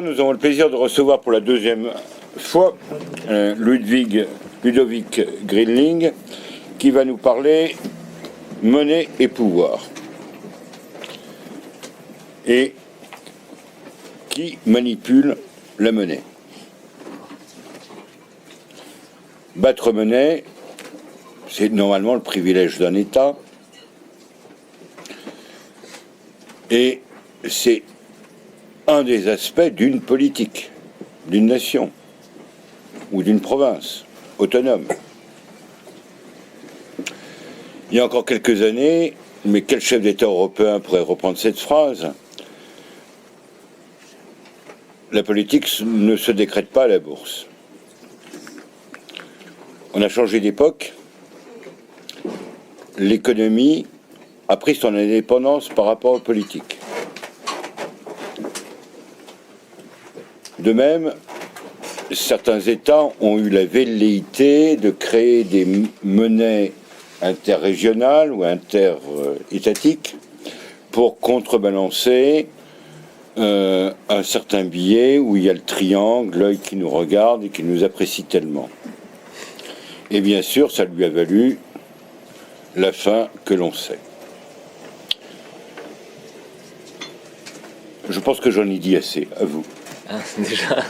Nous avons le plaisir de recevoir pour la deuxième fois Ludovic Grinling qui va nous parler monnaie et pouvoir. Et qui manipule la monnaie. Battre monnaie, c'est normalement le privilège d'un État. Et c'est un des aspects d'une politique, d'une nation ou d'une province autonome. Il y a encore quelques années, mais quel chef d'État européen pourrait reprendre cette phrase ? La politique ne se décrète pas à la bourse. On a changé d'époque. L'économie a pris son indépendance par rapport aux politiques. De même, certains États ont eu la velléité de créer des monnaies interrégionales ou interétatiques pour contrebalancer un certain billet où il y a le triangle, l'œil qui nous regarde et qui nous apprécie tellement. Et bien sûr, ça lui a valu la fin que l'on sait. Je pense que j'en ai dit assez, à vous. Déjà,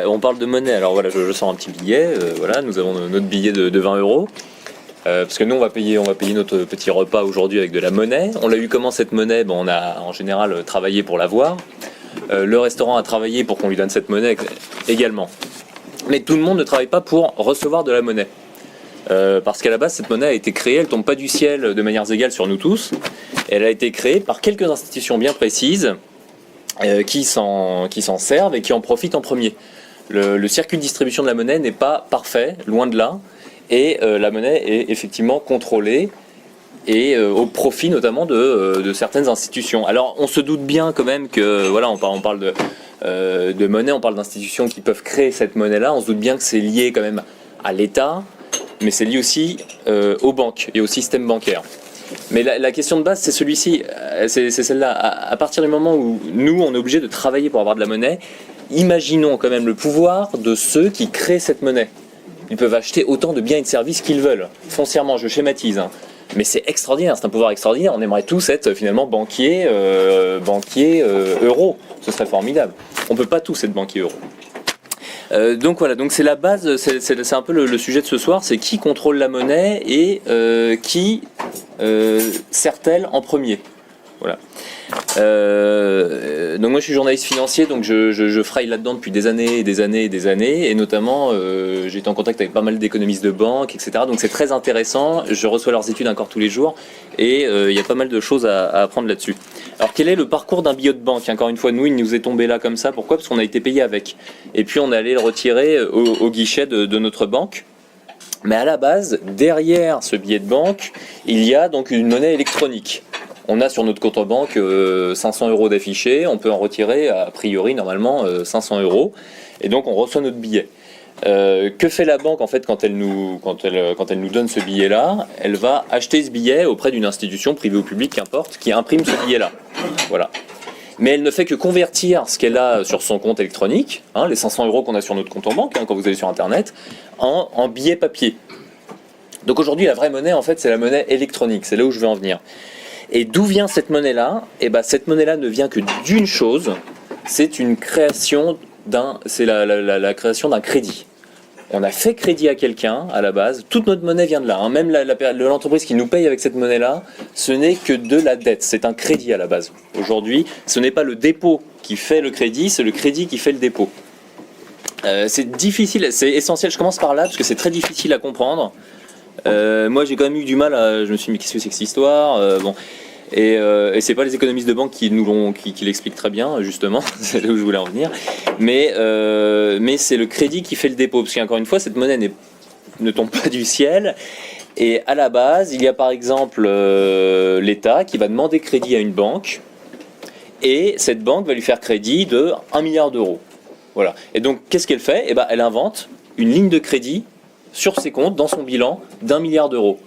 on parle de monnaie. Alors voilà, je sors un petit billet. Voilà, nous avons notre billet de 20 €. Parce que nous, on va payer notre petit repas aujourd'hui avec de la monnaie. On l'a eu comment cette monnaie ? On a en général travaillé pour l'avoir. Le restaurant a travaillé pour qu'on lui donne cette monnaie également. Mais tout le monde ne travaille pas pour recevoir de la monnaie. Parce qu'à la base, cette monnaie a été créée, elle ne tombe pas du ciel de manière égale sur nous tous. Elle a été créée par quelques institutions bien précises qui s'en servent et qui en profitent en premier. Le circuit de distribution de la monnaie n'est pas parfait, loin de là. Et la monnaie est effectivement contrôlée et au profit notamment de certaines institutions. Alors on se doute bien quand même que voilà, on parle de monnaie, on parle d'institutions qui peuvent créer cette monnaie-là. On se doute bien que c'est lié quand même à l'État, mais c'est lié aussi aux banques et au système bancaire. Mais la question de base, c'est celui-ci, c'est celle-là. À partir du moment où nous, on est obligé de travailler pour avoir de la monnaie, imaginons quand même le pouvoir de ceux qui créent cette monnaie. Ils peuvent acheter autant de biens et de services qu'ils veulent. Foncièrement, je schématise, hein. Mais c'est extraordinaire, c'est un pouvoir extraordinaire. On aimerait tous être finalement banquiers euros. Ce serait formidable. On ne peut pas tous être banquiers euros. Donc voilà, donc c'est la base, c'est un peu le sujet de ce soir, c'est qui contrôle la monnaie et qui sert-elle en premier. Voilà. Donc moi je suis journaliste financier, donc je fraye là-dedans depuis des années et des années et des années, et notamment j'ai été en contact avec pas mal d'économistes de banque, etc. Donc c'est très intéressant, je reçois leurs études encore tous les jours, et il y a pas mal de choses à apprendre là-dessus. Alors quel est le parcours d'un billet de banque ? Encore une fois, nous il nous est tombé là comme ça, pourquoi ? Parce qu'on a été payé avec, et puis on est allé le retirer au guichet de notre banque. Mais à la base, derrière ce billet de banque, il y a donc une monnaie électronique. On a sur notre compte en banque 500 € d'affichés, on peut en retirer a priori normalement 500 €, et donc on reçoit notre billet. Que fait la banque en fait quand elle nous donne ce billet-là ? Elle va acheter ce billet auprès d'une institution privée ou publique, qu'importe, qui imprime ce billet-là. Voilà. Mais elle ne fait que convertir ce qu'elle a sur son compte électronique, les 500 € qu'on a sur notre compte en banque, quand vous allez sur Internet, en billets papier. Donc aujourd'hui, la vraie monnaie, en fait, c'est la monnaie électronique. C'est là où je veux en venir. Et d'où vient cette monnaie-là ? Cette monnaie-là ne vient que d'une chose, c'est la création d'un crédit. On a fait crédit à quelqu'un à la base, toute notre monnaie vient de là. Même l'entreprise qui nous paye avec cette monnaie-là, ce n'est que de la dette, c'est un crédit à la base. Aujourd'hui, ce n'est pas le dépôt qui fait le crédit, c'est le crédit qui fait le dépôt. C'est difficile, c'est essentiel, je commence par là parce que c'est très difficile à comprendre. Moi j'ai quand même eu du mal je me suis dit mais qu'est-ce que c'est que cette histoire et c'est pas les économistes de banque qui l'expliquent très bien justement, c'est là où je voulais en venir, mais c'est le crédit qui fait le dépôt, parce qu'encore une fois cette monnaie ne tombe pas du ciel, et à la base il y a par exemple l'État qui va demander crédit à une banque, et cette banque va lui faire crédit de 1 milliard d'euros. Voilà. Et donc qu'est-ce qu'elle fait ? Elle invente une ligne de crédit sur ses comptes, dans son bilan, d'1 milliard d'euros.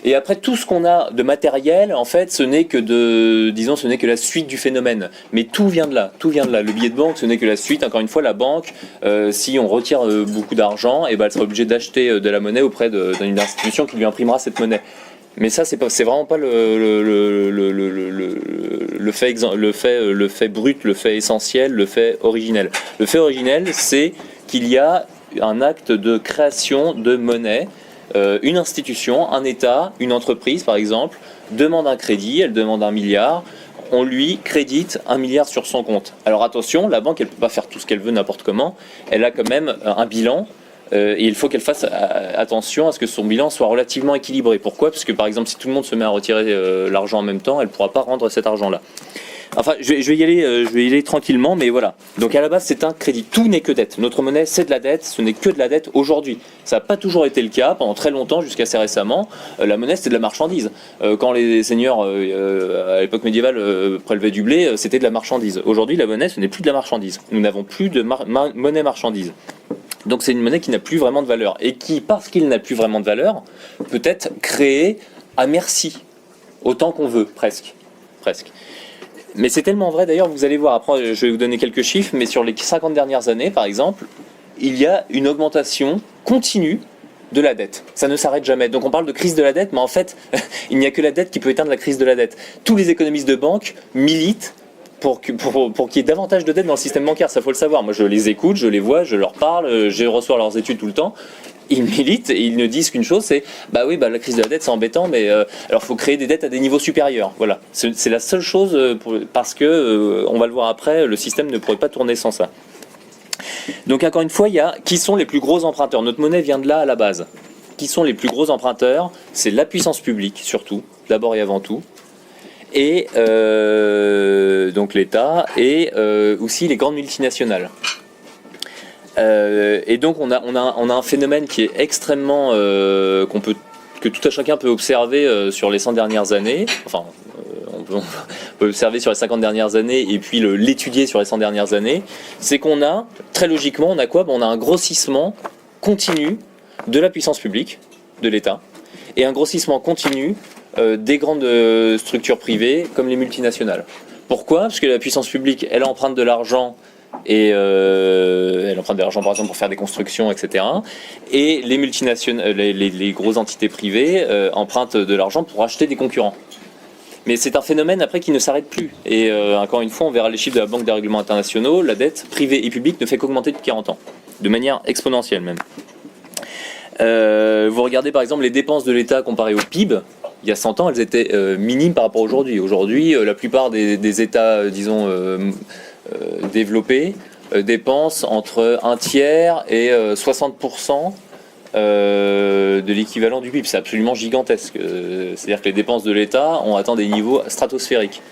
Et après, tout ce qu'on a de matériel, en fait, ce n'est que ce n'est que la suite du phénomène. Mais tout vient de là, tout vient de là. Le billet de banque, ce n'est que la suite. Encore une fois, la banque, si on retire beaucoup d'argent, et ben, elle sera obligée d'acheter de la monnaie auprès d'une institution qui lui imprimera cette monnaie. Mais ça, c'est vraiment pas le fait brut, le fait essentiel, le fait originel. Le fait originel, c'est qu'il y a un acte de création de monnaie. Une institution, un État, une entreprise par exemple, demande un crédit, elle demande 1 milliard, on lui crédite 1 milliard sur son compte. Alors attention, la banque elle ne peut pas faire tout ce qu'elle veut n'importe comment, elle a quand même un bilan et il faut qu'elle fasse attention à ce que son bilan soit relativement équilibré. Pourquoi ? Parce que par exemple si tout le monde se met à retirer l'argent en même temps, elle ne pourra pas rendre cet argent-là. Enfin, je vais y aller tranquillement, mais voilà. Donc à la base, c'est un crédit. Tout n'est que dette. Notre monnaie, c'est de la dette. Ce n'est que de la dette aujourd'hui. Ça n'a pas toujours été le cas. Pendant très longtemps, jusqu'à assez récemment, la monnaie, c'était de la marchandise. Quand les seigneurs, à l'époque médiévale, prélevaient du blé, c'était de la marchandise. Aujourd'hui, la monnaie, ce n'est plus de la marchandise. Nous n'avons plus de monnaie marchandise. Donc c'est une monnaie qui n'a plus vraiment de valeur. Et qui, parce qu'il n'a plus vraiment de valeur, peut être créée à merci. Autant qu'on veut, presque. Mais c'est tellement vrai, d'ailleurs, vous allez voir, après je vais vous donner quelques chiffres, mais sur les 50 dernières années, par exemple, il y a une augmentation continue de la dette. Ça ne s'arrête jamais. Donc on parle de crise de la dette, mais en fait, il n'y a que la dette qui peut éteindre la crise de la dette. Tous les économistes de banque militent pour qu'il y ait davantage de dettes dans le système bancaire, ça faut le savoir. Moi je les écoute, je les vois, je leur parle, je reçois leurs études tout le temps. Ils militent et ils ne disent qu'une chose, c'est la crise de la dette c'est embêtant, mais alors faut créer des dettes à des niveaux supérieurs. Voilà, c'est la seule chose parce que on va le voir après, le système ne pourrait pas tourner sans ça. Donc encore une fois, il y a qui sont les plus gros emprunteurs. Notre monnaie vient de là à la base. Qui sont les plus gros emprunteurs ? C'est la puissance publique surtout, d'abord et avant tout. Et donc l'État et aussi les grandes multinationales. Et donc on a un phénomène qui est extrêmement que tout à chacun peut observer sur les 100 dernières années. Enfin, on peut observer sur les 50 dernières années et puis l'étudier sur les 100 dernières années. C'est qu'on a très logiquement, on a quoi ? On a un grossissement continu de la puissance publique, de l'État, et un grossissement continu des grandes structures privées comme les multinationales. Pourquoi ? Parce que la puissance publique, elle emprunte de l'argent et elle emprunte de l'argent par exemple pour faire des constructions, etc. Et les multinationales, les grosses entités privées empruntent de l'argent pour acheter des concurrents. Mais c'est un phénomène après qui ne s'arrête plus. Et encore une fois, on verra les chiffres de la Banque des règlements internationaux, la dette privée et publique ne fait qu'augmenter depuis 40 ans, de manière exponentielle même. Vous regardez par exemple les dépenses de l'État comparées au PIB. Il y a 100 ans, elles étaient minimes par rapport à aujourd'hui. Aujourd'hui, la plupart des États, développés, dépensent entre 1/3 et 60% de l'équivalent du PIB. C'est absolument gigantesque. C'est-à-dire que les dépenses de l'État ont atteint des niveaux stratosphériques.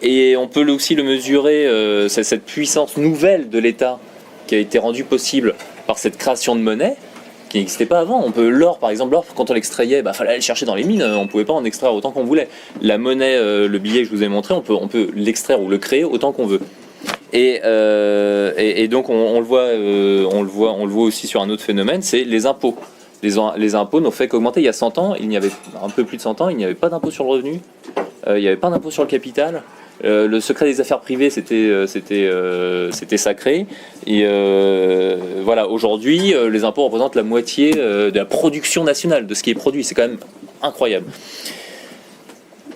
Et on peut aussi le mesurer, cette puissance nouvelle de l'État qui a été rendue possible par cette création de monnaie, qui n'existait pas avant. L'or par exemple, quand on l'extrayait, fallait aller le chercher dans les mines, on ne pouvait pas en extraire autant qu'on voulait. La monnaie, le billet que je vous ai montré, on peut l'extraire ou le créer autant qu'on veut. Et donc on le voit aussi sur un autre phénomène, c'est les impôts. Les impôts n'ont fait qu'augmenter. Il y a 100 ans, il n'y avait un peu plus de 100 ans, il n'y avait pas d'impôt sur le revenu, il n'y avait pas d'impôt sur le capital. Le secret des affaires privées, c'était sacré. Et voilà, aujourd'hui, les impôts représentent la moitié de la production nationale, de ce qui est produit. C'est quand même incroyable.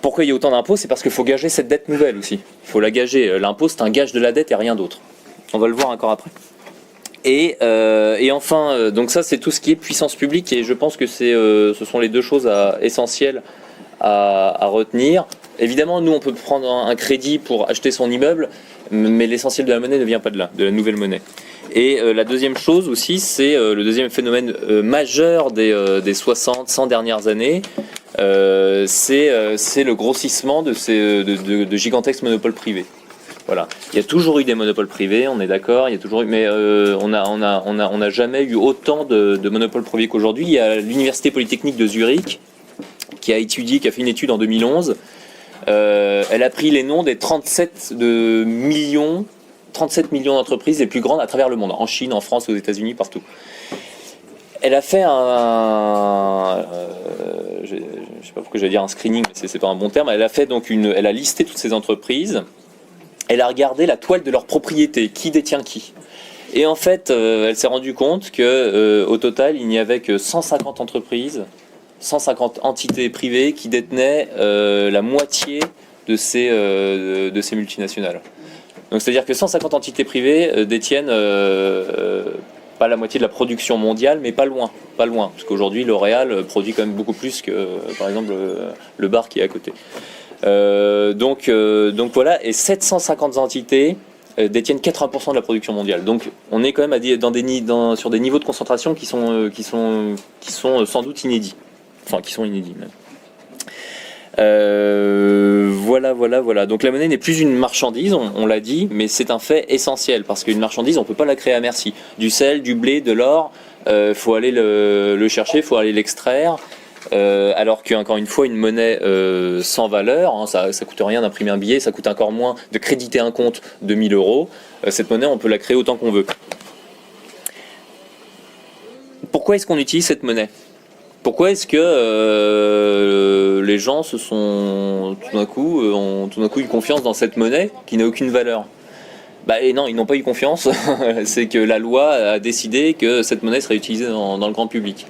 Pourquoi il y a autant d'impôts ? C'est parce qu'il faut gager cette dette nouvelle aussi. Il faut la gager. L'impôt, c'est un gage de la dette et rien d'autre. On va le voir encore après. Et enfin, donc ça, c'est tout ce qui est puissance publique. Et je pense que ce sont les deux choses essentielles à retenir. Évidemment, nous, on peut prendre un crédit pour acheter son immeuble, mais l'essentiel de la monnaie ne vient pas de là, de la nouvelle monnaie. Et la deuxième chose aussi, c'est le deuxième phénomène majeur des 60, 100 dernières années, c'est le grossissement de gigantesques monopoles privés. Voilà. Il y a toujours eu des monopoles privés, on est d'accord, il y a toujours eu, mais on n'a jamais eu autant de monopoles privés qu'aujourd'hui. Il y a l'Université Polytechnique de Zurich qui a fait une étude en 2011. Elle a pris les noms des 37 millions d'entreprises les plus grandes à travers le monde, en Chine, en France, aux États-Unis, partout. elle a fait je sais pas pourquoi j'allais dire un screening, mais c'est pas un bon terme. Elle a fait donc elle a listé toutes ces entreprises. Elle a regardé la toile de leur propriété, qui détient qui. Et en fait, elle s'est rendue compte que au total, il n'y avait que 150 entreprises, 150 entités privées qui détenaient la moitié de ces multinationales. Donc c'est-à-dire que 150 entités privées détiennent pas la moitié de la production mondiale, mais pas loin, parce qu'aujourd'hui L'Oréal produit quand même beaucoup plus que, par exemple, le bar qui est à côté. Donc voilà, et 750 entités détiennent 80% de la production mondiale. Donc on est quand même sur des niveaux de concentration qui sont sans doute inédits, enfin qui sont inédits même. Voilà. Donc la monnaie n'est plus une marchandise, on l'a dit, mais c'est un fait essentiel parce qu'une marchandise, on peut pas la créer à merci. Du sel, du blé, de l'or, faut aller le chercher, faut aller l'extraire. Alors qu'encore une fois, une monnaie sans valeur, hein, ça coûte rien d'imprimer un billet, ça coûte encore moins de créditer un compte de 1000 euros. Cette monnaie, on peut la créer autant qu'on veut. Pourquoi est-ce qu'on utilise cette monnaie ? Pourquoi est-ce que les gens tout d'un coup eu confiance dans cette monnaie qui n'a aucune valeur ? Et non, ils n'ont pas eu confiance. C'est que la loi a décidé que cette monnaie serait utilisée dans le grand public.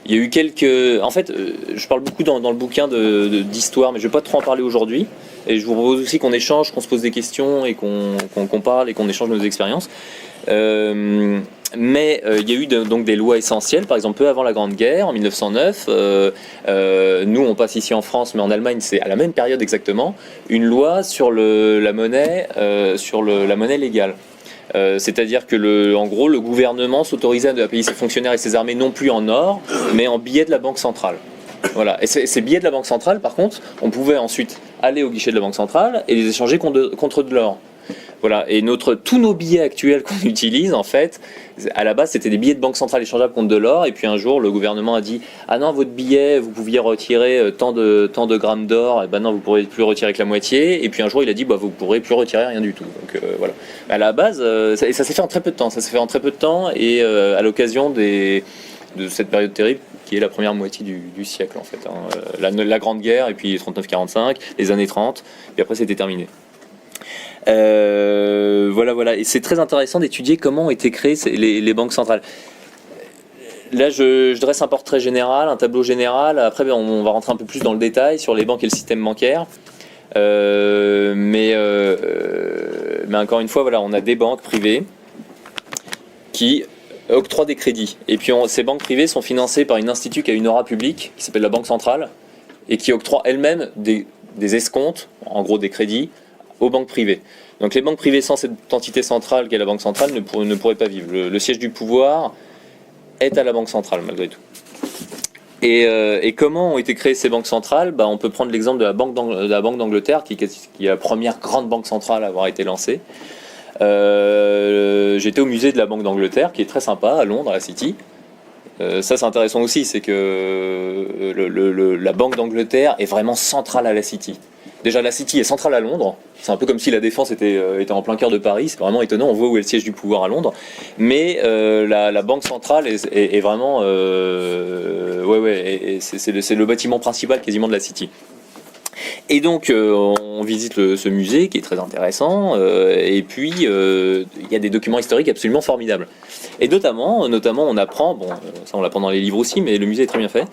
Il y a eu en fait, je parle beaucoup dans le bouquin d'histoire, mais je ne vais pas trop en parler aujourd'hui. Et je vous propose aussi qu'on échange, qu'on se pose des questions et qu'on parle et qu'on échange nos expériences. Mais il y a eu donc des lois essentielles, par exemple peu avant la Grande Guerre, en 1909, nous on passe ici en France, mais en Allemagne c'est à la même période exactement, une loi sur la monnaie légale. C'est-à-dire que en gros le gouvernement s'autorisait à payer ses fonctionnaires et ses armées non plus en or, mais en billets de la Banque centrale. Voilà. Et ces billets de la Banque centrale, par contre, on pouvait ensuite aller au guichet de la Banque centrale et les échanger contre de l'or. Voilà, et tous nos billets actuels qu'on utilise, en fait, à la base, c'était des billets de banque centrale échangeables contre de l'or. Et puis un jour, le gouvernement a dit « Ah non, votre billet, vous pouviez retirer tant de grammes d'or. Et ben non, vous ne pourrez plus retirer que la moitié. » Et puis un jour, il a dit « Vous ne pourrez plus retirer rien du tout. » Donc voilà. À la base, ça s'est fait en très peu de temps. Et à l'occasion de cette période terrible, qui est la première moitié du siècle, en fait. Hein. La Grande Guerre, et puis 39-45, les années 30. Et après, c'était terminé. Voilà. Et c'est très intéressant d'étudier comment ont été créées les banques centrales. Là, je dresse un portrait général, un tableau général. Après, on va rentrer un peu plus dans le détail sur les banques et le système bancaire. Mais encore une fois, voilà, on a des banques privées qui octroient des crédits. Et puis, ces banques privées sont financées par une institut qui a une aura publique, qui s'appelle la Banque centrale, et qui octroie elle-même des escomptes, en gros des crédits, aux banques privées. Donc les banques privées sans cette entité centrale qu'est la Banque centrale ne pourraient pas vivre. Le siège du pouvoir est à la Banque centrale malgré tout. Et comment ont été créées ces banques centrales ? On peut prendre l'exemple de la Banque d'Angleterre qui est la première grande banque centrale à avoir été lancée. J'étais au musée de la Banque d'Angleterre qui est très sympa à Londres, à la City. Ça c'est intéressant aussi, c'est que la Banque d'Angleterre est vraiment centrale à la City. Déjà, la City est centrale à Londres. C'est un peu comme si la Défense était en plein cœur de Paris. C'est vraiment étonnant. On voit où est le siège du pouvoir à Londres. Mais la Banque centrale est vraiment... c'est le bâtiment principal quasiment de la City. Et donc, on visite ce musée qui est très intéressant. Et puis, il y a des documents historiques absolument formidables. Et notamment on apprend, ça on l'apprend dans les livres aussi, mais le musée est très bien fait,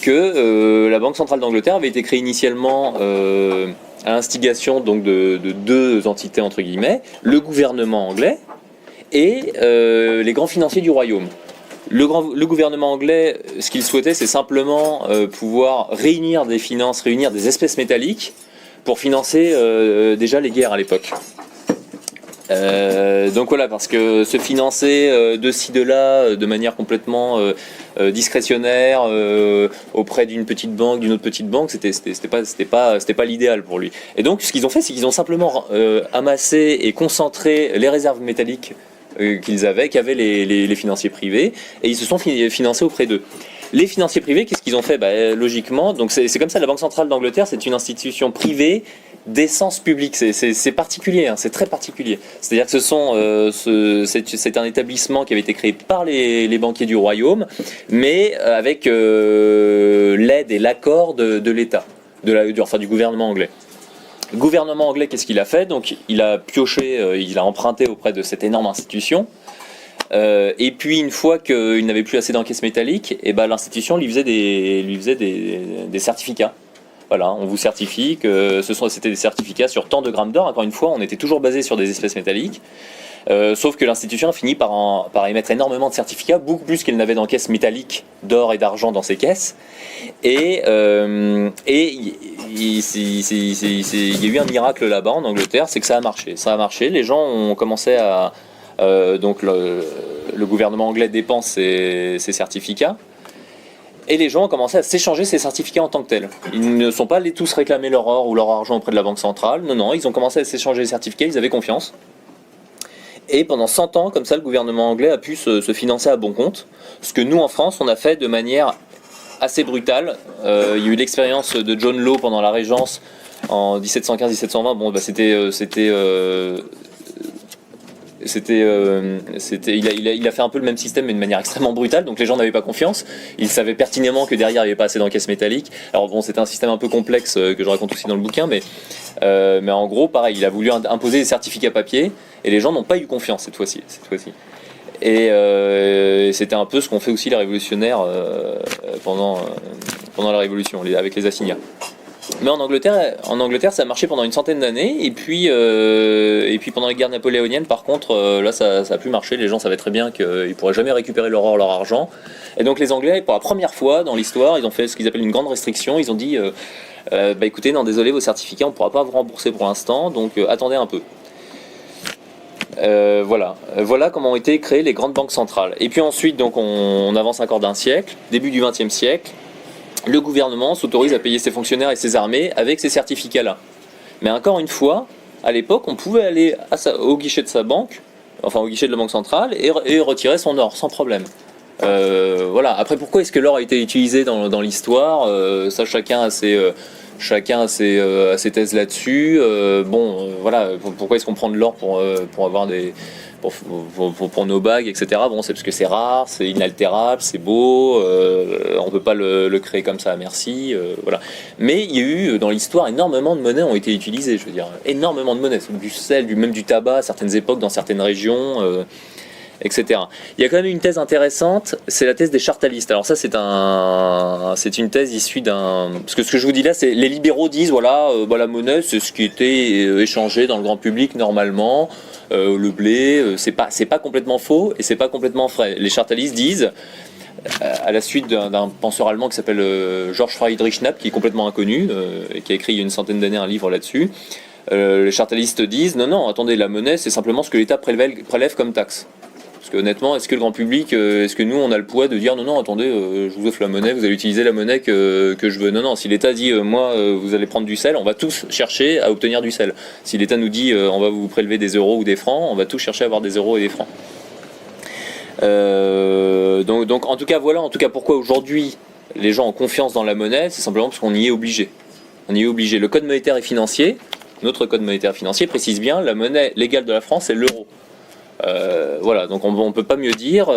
que la Banque centrale d'Angleterre avait été créée initialement à l'instigation donc de deux entités entre guillemets, le gouvernement anglais et les grands financiers du royaume. Le gouvernement anglais, ce qu'il souhaitait, c'est simplement pouvoir réunir des finances, réunir des espèces métalliques pour financer déjà les guerres à l'époque. Donc voilà, parce que se financer de ci de là de manière complètement discrétionnaire auprès d'une petite banque, d'une autre petite banque, c'était pas l'idéal pour lui. Et donc ce qu'ils ont fait, c'est qu'ils ont simplement amassé et concentré les réserves métalliques qu'avaient les financiers privés, et ils se sont financés auprès d'eux. Les financiers privés, qu'est-ce qu'ils ont fait ? Logiquement, donc c'est comme ça, la Banque centrale d'Angleterre, c'est une institution privée d'essence publique. C'est particulier, hein, c'est très particulier. C'est-à-dire que c'est un établissement qui avait été créé par les banquiers du royaume, mais avec l'aide et l'accord de l'État, du gouvernement anglais. Le gouvernement anglais, qu'est-ce qu'il a fait? Donc, il a pioché, il a emprunté auprès de cette énorme institution. Et puis, une fois qu'il n'avait plus assez d'encaisse métallique, et ben, l'institution lui faisait des certificats. Voilà, on vous certifie que c'était des certificats sur tant de grammes d'or. Encore une fois, on était toujours basé sur des espèces métalliques. Sauf que l'institution a fini par émettre énormément de certificats, beaucoup plus qu'elle n'avait d'encaisse métallique d'or et d'argent dans ses caisses. Et il y a eu un miracle là-bas en Angleterre, c'est que ça a marché. Ça a marché, les gens ont commencé à... donc le gouvernement anglais dépense ces certificats. Et les gens ont commencé à s'échanger ces certificats en tant que tels. Ils ne sont pas allés tous réclamer leur or ou leur argent auprès de la banque centrale. Non, ils ont commencé à s'échanger les certificats, ils avaient confiance. Et pendant 100 ans, comme ça, le gouvernement anglais a pu se financer à bon compte. Ce que nous, en France, on a fait de manière assez brutale. Il y a eu l'expérience de John Law pendant la Régence en 1715-1720. Bon, il a fait un peu le même système mais de manière extrêmement brutale, donc les gens n'avaient pas confiance. Ils savaient pertinemment que derrière il n'y avait pas assez d'encaisse métallique. Alors bon, c'était un système un peu complexe que je raconte aussi dans le bouquin, mais en gros pareil, il a voulu imposer des certificats papier et les gens n'ont pas eu confiance cette fois-ci. Et c'était un peu ce qu'ont fait aussi les révolutionnaires pendant la Révolution avec les assignats. Mais en Angleterre, ça a marché pendant une centaine d'années, et puis pendant les guerres napoléoniennes, par contre, là, ça a plus marché. Les gens savaient très bien qu'ils ne pourraient jamais récupérer leur or, leur argent. Et donc les Anglais, pour la première fois dans l'histoire, ils ont fait ce qu'ils appellent une grande restriction. Ils ont dit, écoutez, non, désolé, vos certificats, on ne pourra pas vous rembourser pour l'instant, donc attendez un peu. Voilà comment ont été créées les grandes banques centrales. Et puis ensuite, donc, on avance encore d'un siècle, début du XXe siècle. Le gouvernement s'autorise à payer ses fonctionnaires et ses armées avec ces certificats-là. Mais encore une fois, à l'époque, on pouvait aller au guichet de sa banque, enfin au guichet de la banque centrale, et retirer son or sans problème. Voilà. Après, pourquoi est-ce que l'or a été utilisé dans l'histoire? Ça, chacun a ses thèses là-dessus. Voilà. Pourquoi est-ce qu'on prend de l'or pour avoir des... Pour nos bagues, etc. Bon, c'est parce que c'est rare, c'est inaltérable, c'est beau, on ne peut pas le créer comme ça à merci, voilà. Mais il y a eu dans l'histoire énormément de monnaies ont été utilisées, je veux dire, énormément de monnaies, du sel, même du tabac à certaines époques, dans certaines régions, etc. Il y a quand même une thèse intéressante, c'est la thèse des chartalistes. Alors ça, c'est une thèse issue d'un... Parce que ce que je vous dis là, c'est les libéraux disent, voilà, la monnaie, c'est ce qui était échangé dans le grand public normalement. Le blé, c'est pas complètement faux et c'est pas complètement vrai. Les chartalistes disent, à la suite d'un penseur allemand qui s'appelle George Friedrich Knapp, qui est complètement inconnu, et qui a écrit il y a une centaine d'années un livre là-dessus, les chartalistes disent non, attendez, la monnaie c'est simplement ce que l'État prélève comme taxe. Parce que honnêtement, est-ce que le grand public, est-ce que nous on a le poids de dire non, attendez, je vous offre la monnaie, vous allez utiliser la monnaie que je veux. Non, si l'État dit vous allez prendre du sel, on va tous chercher à obtenir du sel. Si l'État nous dit on va vous prélever des euros ou des francs, on va tous chercher à avoir des euros et des francs. Donc en tout cas pourquoi aujourd'hui les gens ont confiance dans la monnaie, c'est simplement parce qu'on y est obligé. On y est obligé. Le code monétaire et financier, notre code monétaire et financier précise bien la monnaie légale de la France, c'est l'euro. Voilà, donc on ne peut pas mieux dire.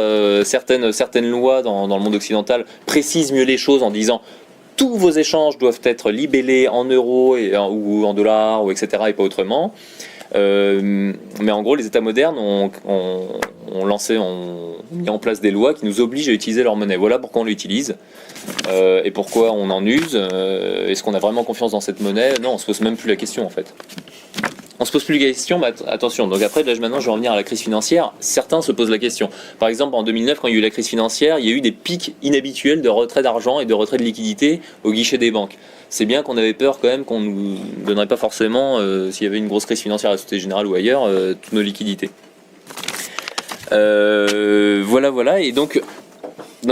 Certaines lois dans le monde occidental précisent mieux les choses en disant tous vos échanges doivent être libellés en euros ou en dollars, etc. et pas autrement. Mais en gros, les États modernes ont mis en place des lois qui nous obligent à utiliser leur monnaie. Voilà pourquoi on l'utilise et pourquoi on en use. Est-ce qu'on a vraiment confiance dans cette monnaie? Non, on se pose même plus la question en fait. On se pose plus la question, mais attention, donc après, maintenant je vais revenir à la crise financière, certains se posent la question. Par exemple, en 2009, quand il y a eu la crise financière, il y a eu des pics inhabituels de retrait d'argent et de retrait de liquidités au guichet des banques. C'est bien qu'on avait peur quand même qu'on ne nous donnerait pas forcément, s'il y avait une grosse crise financière à la Société Générale ou ailleurs, toutes nos liquidités. Voilà, et donc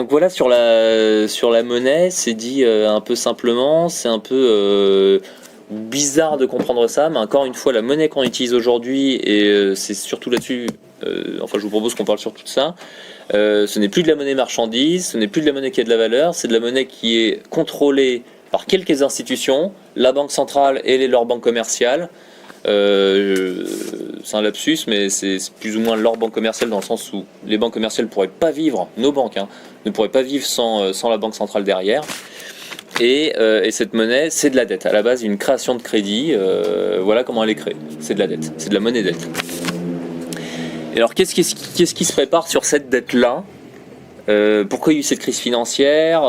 voilà, sur la monnaie, c'est dit un peu simplement, c'est un peu... bizarre de comprendre ça, mais encore une fois, la monnaie qu'on utilise aujourd'hui, et c'est surtout là-dessus, je vous propose qu'on parle sur tout ça, ce n'est plus de la monnaie marchandise, ce n'est plus de la monnaie qui a de la valeur, c'est de la monnaie qui est contrôlée par quelques institutions, la banque centrale et leurs banques commerciales. C'est un lapsus, mais c'est plus ou moins leur banque commerciale dans le sens où les banques commerciales ne pourraient pas vivre, nos banques ne pourraient pas vivre sans la banque centrale derrière. Et cette monnaie, c'est de la dette. À la base, une création de crédit, voilà comment elle est créée. C'est de la dette, c'est de la monnaie dette. Et alors, qu'est-ce qui se prépare sur cette dette-là ? Pourquoi il y a eu cette crise financière ?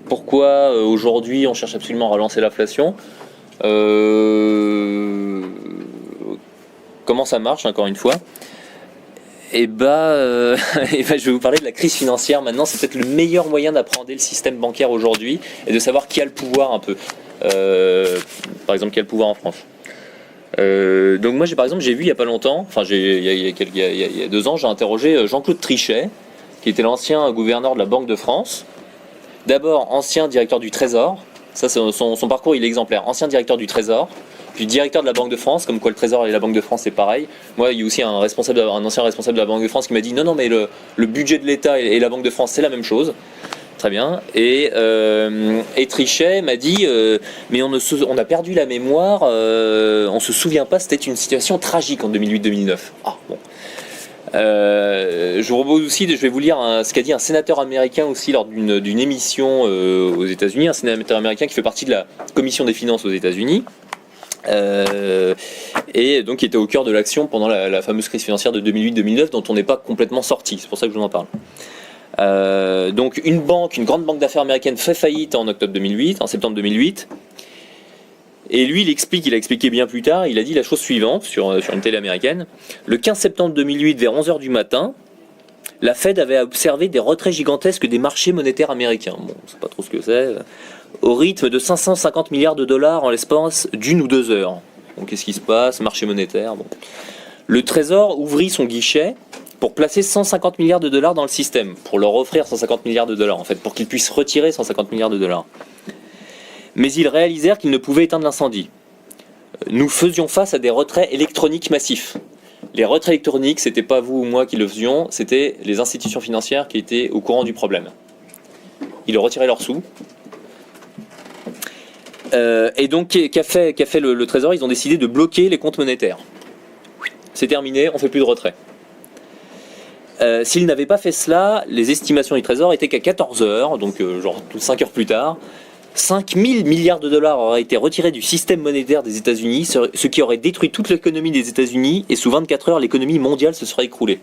Pourquoi aujourd'hui on cherche absolument à relancer l'inflation ? Comment ça marche, encore une fois ? Et je vais vous parler de la crise financière maintenant. C'est peut-être le meilleur moyen d'appréhender le système bancaire aujourd'hui et de savoir qui a le pouvoir un peu. Par exemple, qui a le pouvoir en France. Donc moi, j'ai vu il y a pas longtemps, il y a 2 ans, j'ai interrogé Jean-Claude Trichet, qui était l'ancien gouverneur de la Banque de France. D'abord, ancien directeur du Trésor. Ça, son parcours, il est exemplaire. Ancien directeur du Trésor, puis directeur de la Banque de France, comme quoi le Trésor et la Banque de France, c'est pareil. Moi, il y a aussi un ancien responsable de la Banque de France qui m'a dit non, mais le budget de l'État et la Banque de France, c'est la même chose. Très bien. Et Trichet m'a dit mais on a perdu la mémoire, on se souvient pas, c'était une situation tragique en 2008-2009. Ah bon. Je vous propose aussi, je vais vous lire ce qu'a dit un sénateur américain aussi lors d'une émission aux États-Unis, un sénateur américain qui fait partie de la commission des finances aux États-Unis. Et donc qui était au cœur de l'action pendant la fameuse crise financière de 2008-2009 dont on n'est pas complètement sorti. C'est pour ça que je vous en parle. Donc une grande banque d'affaires américaine fait faillite en septembre 2008. Et lui, il a expliqué bien plus tard, il a dit la chose suivante sur une télé américaine. Le 15 septembre 2008, vers 11h du matin, la Fed avait observé des retraits gigantesques des marchés monétaires américains. Bon, on ne sait pas trop ce que c'est. Au rythme de 550 milliards de dollars en l'espace d'1 ou 2 heures. Donc qu'est-ce qui se passe ? Marché monétaire. Bon. Le Trésor ouvrit son guichet pour placer 150 milliards de dollars dans le système, pour leur offrir 150 milliards de dollars, en fait, pour qu'ils puissent retirer 150 milliards de dollars. Mais ils réalisèrent qu'ils ne pouvaient éteindre l'incendie. Nous faisions face à des retraits électroniques massifs. Les retraits électroniques, c'était pas vous ou moi qui le faisions, c'était les institutions financières qui étaient au courant du problème. Ils retiraient leurs sous. Et donc, qu'a fait le Trésor ? Ils ont décidé de bloquer les comptes monétaires. C'est terminé, on fait plus de retraits. S'ils n'avaient pas fait cela, les estimations du Trésor étaient qu'à 14h, donc genre 5 heures plus tard, 5 000 milliards de dollars auraient été retirés du système monétaire des États-Unis, ce qui aurait détruit toute l'économie des États-Unis, et sous 24 heures, l'économie mondiale se serait écroulée.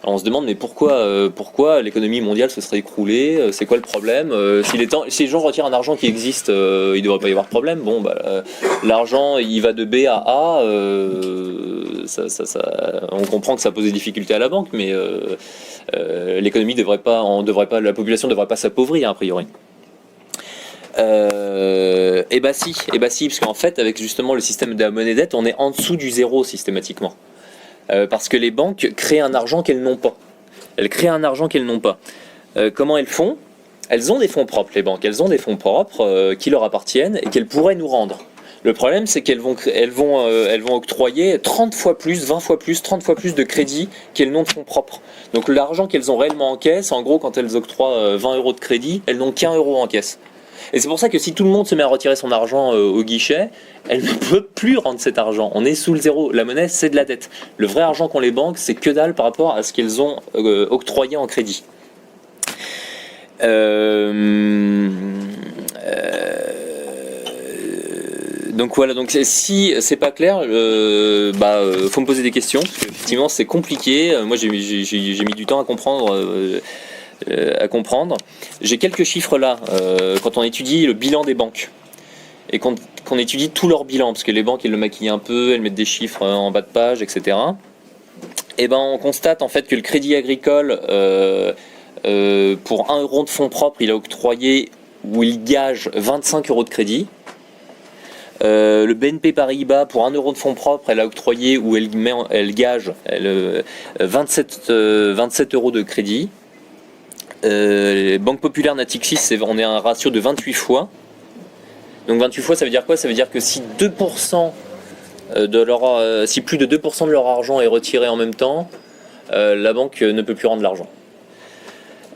Alors on se demande, mais pourquoi l'économie mondiale se serait écroulée ? C'est quoi le problème ? Si les gens retirent un argent qui existe, il ne devrait pas y avoir de problème. Bon, l'argent, il va de B à A, on comprend que ça pose des difficultés à la banque, mais l'économie la population ne devrait pas s'appauvrir, a priori. Et bah si, parce qu'en fait, avec justement le système de la monnaie dette, on est en dessous du zéro systématiquement. Parce que les banques créent un argent qu'elles n'ont pas. Elles créent un argent qu'elles n'ont pas. Comment elles font ? Elles ont des fonds propres, les banques. Elles ont des fonds propres qui leur appartiennent et qu'elles pourraient nous rendre. Le problème, c'est qu'elles vont octroyer 30 fois plus, 20 fois plus, 30 fois plus de crédits qu'elles n'ont de fonds propres. Donc l'argent qu'elles ont réellement en caisse, en gros, quand elles octroient 20 euros de crédit, elles n'ont qu'1 euro en caisse. Et c'est pour ça que si tout le monde se met à retirer son argent au guichet, elle ne peut plus rendre cet argent. On est sous le zéro. La monnaie, c'est de la dette. Le vrai argent qu'ont les banques, c'est que dalle par rapport à ce qu'elles ont octroyé en crédit. Donc voilà, donc si c'est pas clair, faut me poser des questions, parce qu'effectivement c'est compliqué. Moi j'ai mis du temps à comprendre. J'ai quelques chiffres là, quand on étudie le bilan des banques et qu'on étudie tout leur bilan, parce que les banques elles le maquillent un peu, elles mettent des chiffres en bas de page, etc. Et ben on constate en fait que le Crédit Agricole, pour 1 euro de fonds propres, il a octroyé ou il gage 25 euros de crédit. Le BNP Paribas, pour 1 euro de fonds propres, elle a octroyé ou elle gage 27 euros de crédit. Les banques populaires Natixis, on est à un ratio de 28 fois. Donc 28 fois, ça veut dire quoi ? Ça veut dire que si 2% si plus de 2% de leur argent est retiré en même temps, la banque ne peut plus rendre l'argent.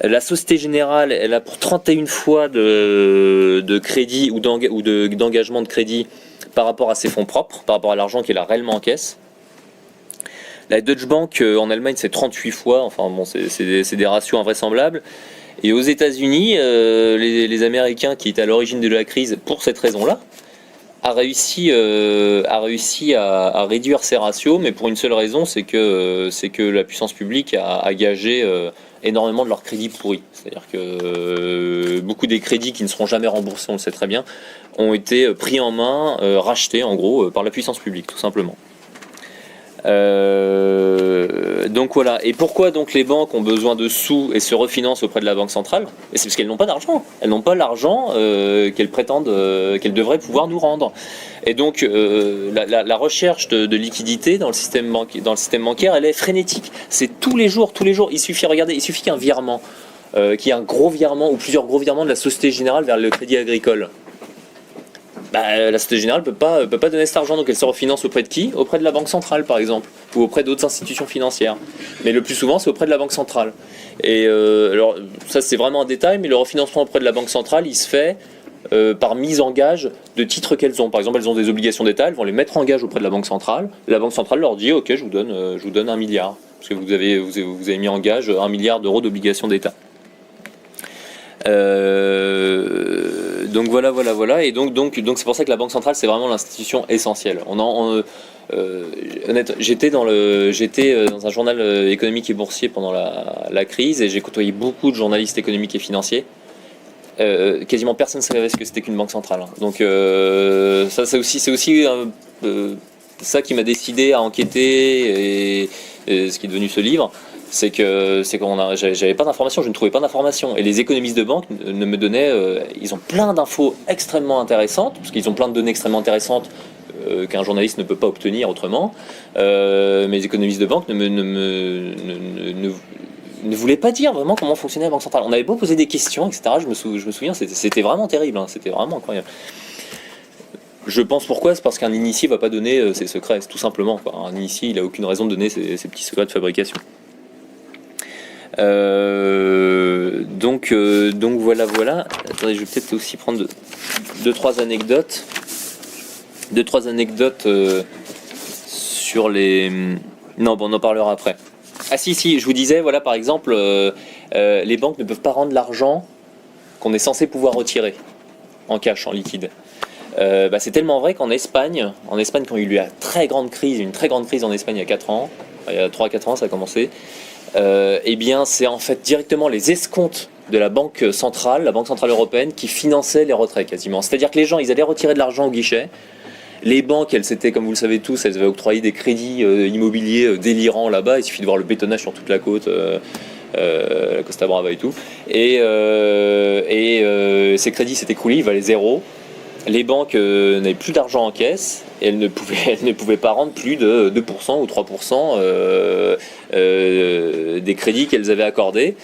La Société Générale, elle a pour 31 fois de crédit ou d'engagement de crédit par rapport à ses fonds propres, par rapport à l'argent qu'elle a réellement en caisse. La Deutsche Bank en Allemagne, c'est 38 fois, enfin bon, c'est des ratios invraisemblables. Et aux États-Unis, les Américains qui étaient à l'origine de la crise pour cette raison-là, a réussi à réduire ces ratios, mais pour une seule raison, c'est que la puissance publique a gagé énormément de leurs crédits pourris. C'est-à-dire que beaucoup des crédits qui ne seront jamais remboursés, on le sait très bien, ont été pris en main, rachetés en gros par la puissance publique, tout simplement. Donc voilà. Et pourquoi donc les banques ont besoin de sous et se refinancent auprès de la Banque centrale? Et c'est parce qu'elles n'ont pas d'argent. Elles n'ont pas l'argent qu'elles prétendent qu'elles devraient pouvoir nous rendre. Et donc la recherche de liquidité dans le système bancaire, elle est frénétique. C'est tous les jours. Il suffit qu'il y ait un virement, qu'il y ait un gros virement ou plusieurs gros virements de la Société Générale vers le Crédit Agricole. La Société Générale ne peut pas donner cet argent, donc elle se refinance auprès de qui? Auprès de la Banque centrale, par exemple, ou auprès d'autres institutions financières. Mais le plus souvent, c'est auprès de la Banque centrale. Et alors, ça, c'est vraiment un détail, mais le refinancement auprès de la Banque centrale, il se fait par mise en gage de titres qu'elles ont. Par exemple, elles ont des obligations d'État, elles vont les mettre en gage auprès de la Banque centrale. La Banque centrale leur dit, ok, je vous donne 1 milliard, parce que vous avez mis en gage 1 milliard d'euros d'obligations d'État. Donc voilà, et donc c'est pour ça que la Banque centrale c'est vraiment l'institution essentielle. J'étais dans un journal économique et boursier pendant la crise et j'ai côtoyé beaucoup de journalistes économiques et financiers. Quasiment personne ne savait ce que c'était qu'une banque centrale. Donc ça c'est aussi ça qui m'a décidé à enquêter et ce qui est devenu ce livre. C'est que j'avais pas d'informations, je ne trouvais pas d'informations. Et les économistes de banque ne me donnaient... ils ont plein d'infos extrêmement intéressantes, parce qu'ils ont plein de données extrêmement intéressantes qu'un journaliste ne peut pas obtenir autrement. Mais les économistes de banque ne voulaient pas dire vraiment comment fonctionnait la Banque centrale. On avait beau poser des questions, etc. Je me souviens, c'était vraiment terrible, hein, c'était vraiment incroyable. Je pense pourquoi, c'est parce qu'un initié va pas donner ses secrets, tout simplement, quoi. Un initié, il a aucune raison de donner ses petits secrets de fabrication. Donc voilà. Attendez, je vais peut-être aussi prendre deux trois anecdotes sur les. Non, bon, on en parlera après. Ah si, je vous disais, voilà, par exemple, les banques ne peuvent pas rendre l'argent qu'on est censé pouvoir retirer en cash, en liquide. C'est tellement vrai qu'en Espagne, quand il y a eu une très grande crise en Espagne il y a 4 ans, il y a 3-4 ans ça a commencé. Eh bien, c'est en fait directement les escomptes de la Banque centrale européenne, qui finançaient les retraits quasiment. C'est-à-dire que les gens, ils allaient retirer de l'argent au guichet. Les banques, elles s'étaient, comme vous le savez tous, elles avaient octroyé des crédits immobiliers délirants là-bas. Il suffit de voir le bétonnage sur toute la côte, la Costa Brava et tout. Et ces crédits s'étaient écoulés, ils valaient zéro. Les banques n'avaient plus d'argent en caisse et elles ne pouvaient pas rendre plus de 2% ou 3% des crédits qu'elles avaient accordés.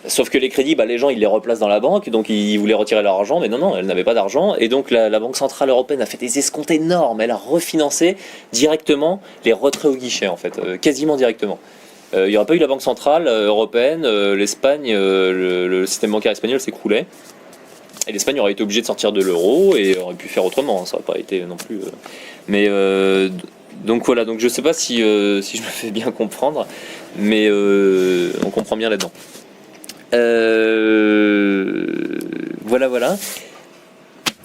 Sauf que les crédits, les gens ils les replacent dans la banque, donc ils voulaient retirer leur argent, mais non, elles n'avaient pas d'argent. Et donc la Banque Centrale Européenne a fait des escomptes énormes, elle a refinancé directement les retraits au guichet, en fait, quasiment directement. Il n'y aurait pas eu la Banque Centrale Européenne, l'Espagne, le système bancaire espagnol s'écroulait. Et l'Espagne aurait été obligée de sortir de l'euro et aurait pu faire autrement, ça n'aurait pas été non plus. Donc voilà, donc je ne sais pas si je me fais bien comprendre, mais on comprend bien là-dedans. Voilà.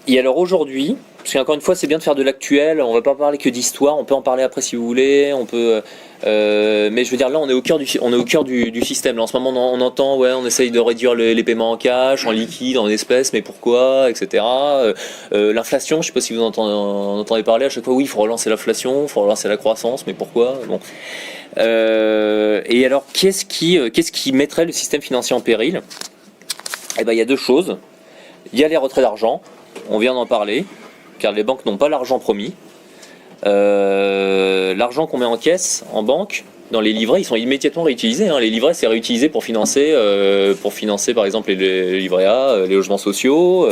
Et alors aujourd'hui, parce qu'encore une fois c'est bien de faire de l'actuel, on va pas parler que d'histoire, on peut en parler après si vous voulez, on peut, mais je veux dire là on est au cœur du système. Là, en ce moment on entend on essaye de réduire les paiements en cash, en liquide, en espèces, mais pourquoi, etc. L'inflation, je sais pas si vous en entendez parler à chaque fois, oui il faut relancer l'inflation, il faut relancer la croissance, mais pourquoi, bon. Et alors qu'est-ce qui mettrait le système financier en péril? Eh ben il y a deux choses. Il y a les retraits d'argent, on vient d'en parler, car les banques n'ont pas l'argent promis. L'argent qu'on met en caisse, en banque, dans les livrets, ils sont immédiatement réutilisés. Les livrets, c'est réutilisé pour financer par exemple les livrets A, les logements sociaux.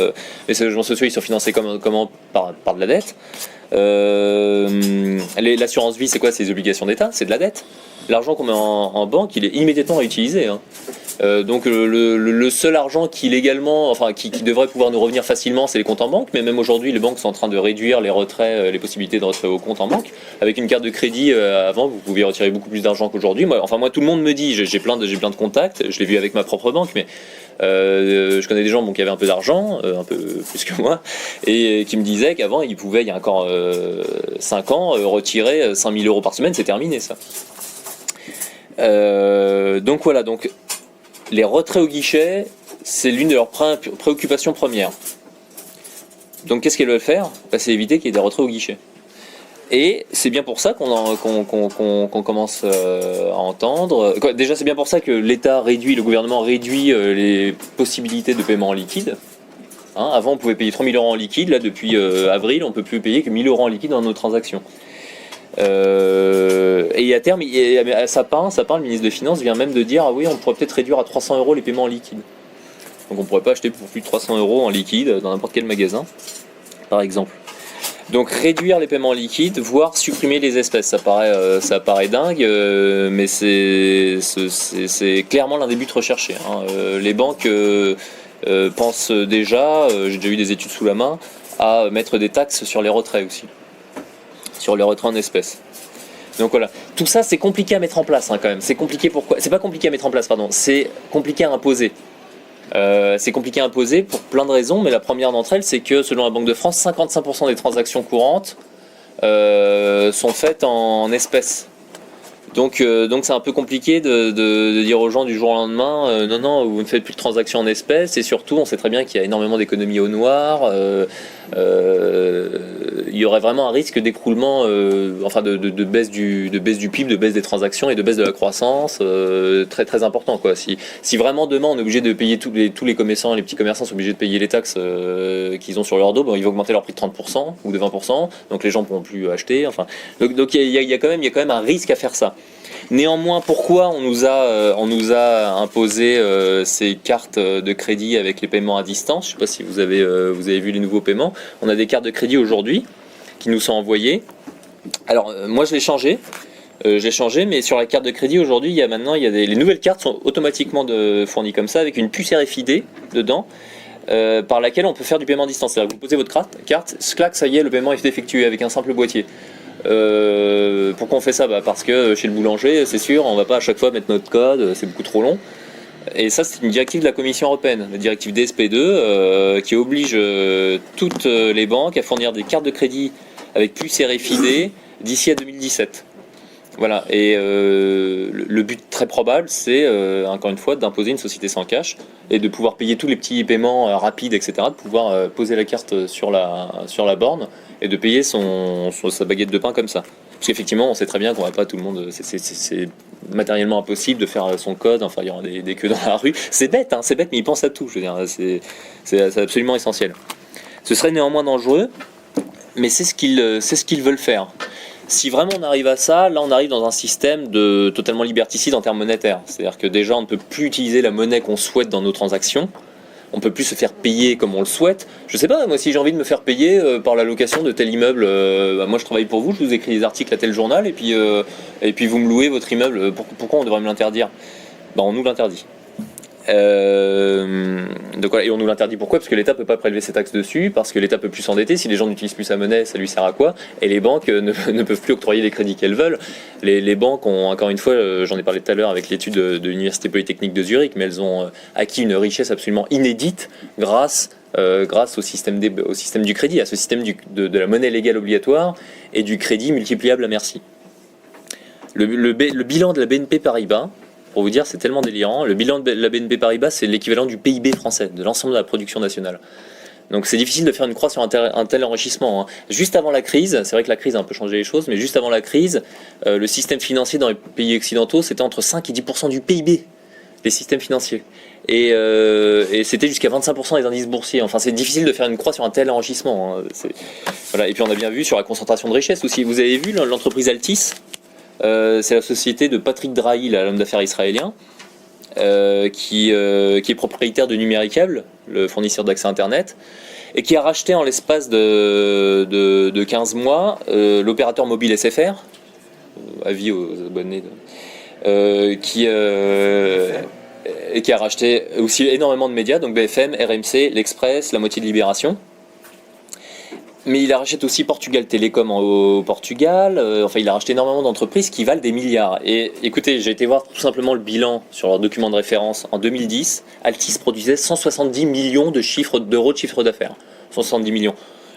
Et ces logements sociaux, ils sont financés comment par de la dette. L'assurance vie, c'est quoi? C'est les obligations d'État, c'est de la dette. L'argent qu'on met en banque, il est immédiatement réutilisé. Donc le seul argent qui légalement, enfin qui devrait pouvoir nous revenir facilement, c'est les comptes en banque. Mais même aujourd'hui, les banques sont en train de réduire les retraits, les possibilités de retrait au compte en banque. Avec une carte de crédit, avant, vous pouviez retirer beaucoup plus d'argent qu'aujourd'hui. Moi, tout le monde me dit, j'ai plein de contacts. Je l'ai vu avec ma propre banque, mais je connais des gens qui avaient un peu d'argent, un peu plus que moi, et qui me disaient qu'avant, ils pouvaient, il y a encore 5 ans, retirer 5 000 euros par semaine. C'est terminé, ça. Donc voilà, donc les retraits au guichet, c'est l'une de leurs préoccupations premières. Donc qu'est-ce qu'elles veulent faire ? C'est éviter qu'il y ait des retraits au guichet. Et c'est bien pour ça qu'on commence à entendre. Déjà, c'est bien pour ça que le gouvernement réduit les possibilités de paiement en liquide. Avant, on pouvait payer 3 000 euros en liquide. Là, depuis avril, on ne peut plus payer que 1 000 euros en liquide dans nos transactions. Et à terme, Sapin, le ministre des Finances, vient même de dire ah oui, on pourrait peut-être réduire à 300 euros les paiements en liquide. Donc on ne pourrait pas acheter pour plus de 300 euros en liquide dans n'importe quel magasin, par exemple. Donc réduire les paiements en liquide, voire supprimer les espèces, ça paraît dingue, mais c'est clairement l'un des buts recherchés. Les banques pensent déjà, j'ai déjà eu des études sous la main, à mettre des taxes sur les retraits aussi. Sur les retraits en espèces. Donc voilà, tout ça c'est compliqué à mettre en place quand même. C'est compliqué pourquoi ? C'est pas compliqué à mettre en place, pardon. C'est compliqué à imposer. C'est compliqué à imposer pour plein de raisons, mais la première d'entre elles, c'est que selon la Banque de France, 55% des transactions courantes sont faites en espèces. Donc c'est un peu compliqué de dire aux gens du jour au lendemain non, vous ne faites plus de transactions en espèces, et surtout on sait très bien qu'il y a énormément d'économies au noir. Il y aurait vraiment un risque d'écroulement, de baisse du PIB, de baisse des transactions et de baisse de la croissance, très très important quoi. Si vraiment demain on est obligé de payer tous les commerçants, les petits commerçants sont obligés de payer les taxes qu'ils ont sur leur dos, ils vont augmenter leur prix de 30% ou de 20%, donc les gens ne pourront plus acheter. Donc il y a quand même un risque à faire ça. Néanmoins, pourquoi on nous a imposé ces cartes de crédit avec les paiements à distance ? Je ne sais pas si vous avez vu les nouveaux paiements. On a des cartes de crédit aujourd'hui qui nous sont envoyées. Alors moi je l'ai changé. Mais sur la carte de crédit aujourd'hui, les nouvelles cartes sont automatiquement fournies comme ça avec une puce RFID dedans. Par laquelle on peut faire du paiement à distance. C'est-à-dire que vous posez votre carte, clac, ça y est, le paiement est effectué avec un simple boîtier. Pourquoi on fait ça ? Parce que chez le boulanger, c'est sûr, on ne va pas à chaque fois mettre notre code, c'est beaucoup trop long. Et ça, c'est une directive de la Commission européenne, la directive DSP2, qui oblige toutes les banques à fournir des cartes de crédit avec puce RFID d'ici à 2017. Voilà, et le but très probable, c'est, encore une fois, d'imposer une société sans cash et de pouvoir payer tous les petits paiements rapides, etc., de pouvoir poser la carte sur la borne et de payer sa baguette de pain comme ça. Parce qu'effectivement, on sait très bien qu'on va pas tout le monde... C'est matériellement impossible de faire son code, il y aura des queues dans la rue. C'est bête, mais ils pensent à tout, je veux dire, c'est absolument essentiel. Ce serait néanmoins dangereux, mais c'est ce qu'ils veulent faire. Si vraiment on arrive à ça, là on arrive dans un système totalement liberticide en termes monétaires. C'est-à-dire que déjà on ne peut plus utiliser la monnaie qu'on souhaite dans nos transactions. On ne peut plus se faire payer comme on le souhaite. Je sais pas, moi si j'ai envie de me faire payer par la location de tel immeuble, moi je travaille pour vous, je vous écris des articles à tel journal et puis vous me louez votre immeuble. Pourquoi on devrait me l'interdire ? On nous l'interdit. Donc voilà, et on nous l'interdit pourquoi ? Parce que l'État peut pas prélever ses taxes dessus, parce que l'État peut plus s'endetter. Si les gens n'utilisent plus sa monnaie, ça lui sert à quoi ? Et les banques ne peuvent plus octroyer les crédits qu'elles veulent. Les banques ont, encore une fois, j'en ai parlé tout à l'heure avec l'étude de l'Université Polytechnique de Zurich, mais elles ont acquis une richesse absolument inédite grâce au système du crédit, à ce système de la monnaie légale obligatoire et du crédit multipliable à merci. Le bilan de la BNP Paribas, pour vous dire, c'est tellement délirant. Le bilan de la BNP Paribas, c'est l'équivalent du PIB français, de l'ensemble de la production nationale. Donc c'est difficile de faire une croix sur un tel enrichissement. Juste avant la crise, c'est vrai que la crise a un peu changé les choses, mais juste avant la crise, le système financier dans les pays occidentaux, c'était entre 5 et 10% du PIB, les systèmes financiers. Et c'était jusqu'à 25% des indices boursiers. C'est difficile de faire une croix sur un tel enrichissement. Voilà. Et puis on a bien vu sur la concentration de richesse aussi. Vous avez vu l'entreprise Altis ? C'est la société de Patrick Drahi, l'homme d'affaires israélien, qui est propriétaire de Numéricable, le fournisseur d'accès Internet, et qui a racheté en l'espace de 15 mois l'opérateur mobile SFR, avis aux abonnés, et qui a racheté aussi énormément de médias, donc BFM, RMC, L'Express, la moitié de Libération. Mais il a racheté aussi Portugal Télécom au Portugal. Enfin, il a racheté énormément d'entreprises qui valent des milliards. Et écoutez, j'ai été voir tout simplement le bilan sur leur document de référence. En 2010, Altice produisait 170 millions d'euros de chiffre d'affaires. 170 millions.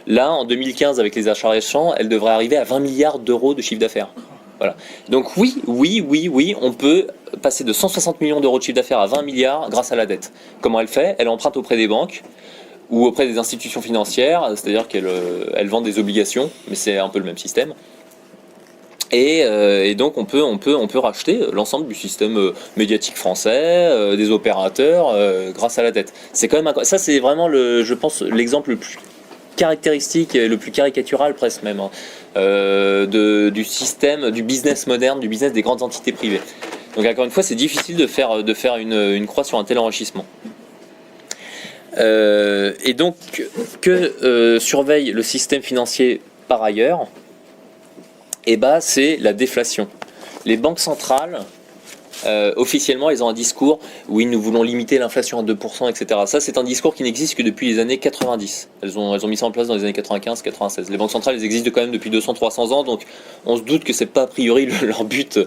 Là, en 2015, avec les achats récents, elle devrait arriver à 20 milliards d'euros de chiffre d'affaires. Voilà. Donc oui, on peut passer de 160 millions d'euros de chiffre d'affaires à 20 milliards grâce à la dette. Comment elle fait? Elle emprunte auprès des banques ou auprès des institutions financières, c'est-à-dire qu'elle vend des obligations, mais c'est un peu le même système. Et donc on peut racheter l'ensemble du système médiatique français, des opérateurs, grâce à la dette. C'est quand même ça, c'est vraiment je pense l'exemple le plus caractéristique et le plus caricatural presque même du système, du business moderne, du business des grandes entités privées. Donc encore une fois, c'est difficile de faire une croix sur un tel enrichissement. Et donc que surveille le système financier par ailleurs, c'est la déflation. Les banques centrales, officiellement, elles ont un discours oui, nous voulons limiter l'inflation à 2%, etc. Ça, c'est un discours qui n'existe que depuis les années 90. Elles ont mis ça en place dans les années 95-96. Les banques centrales, elles existent quand même depuis 200-300 ans, donc on se doute que c'est pas a priori leur but.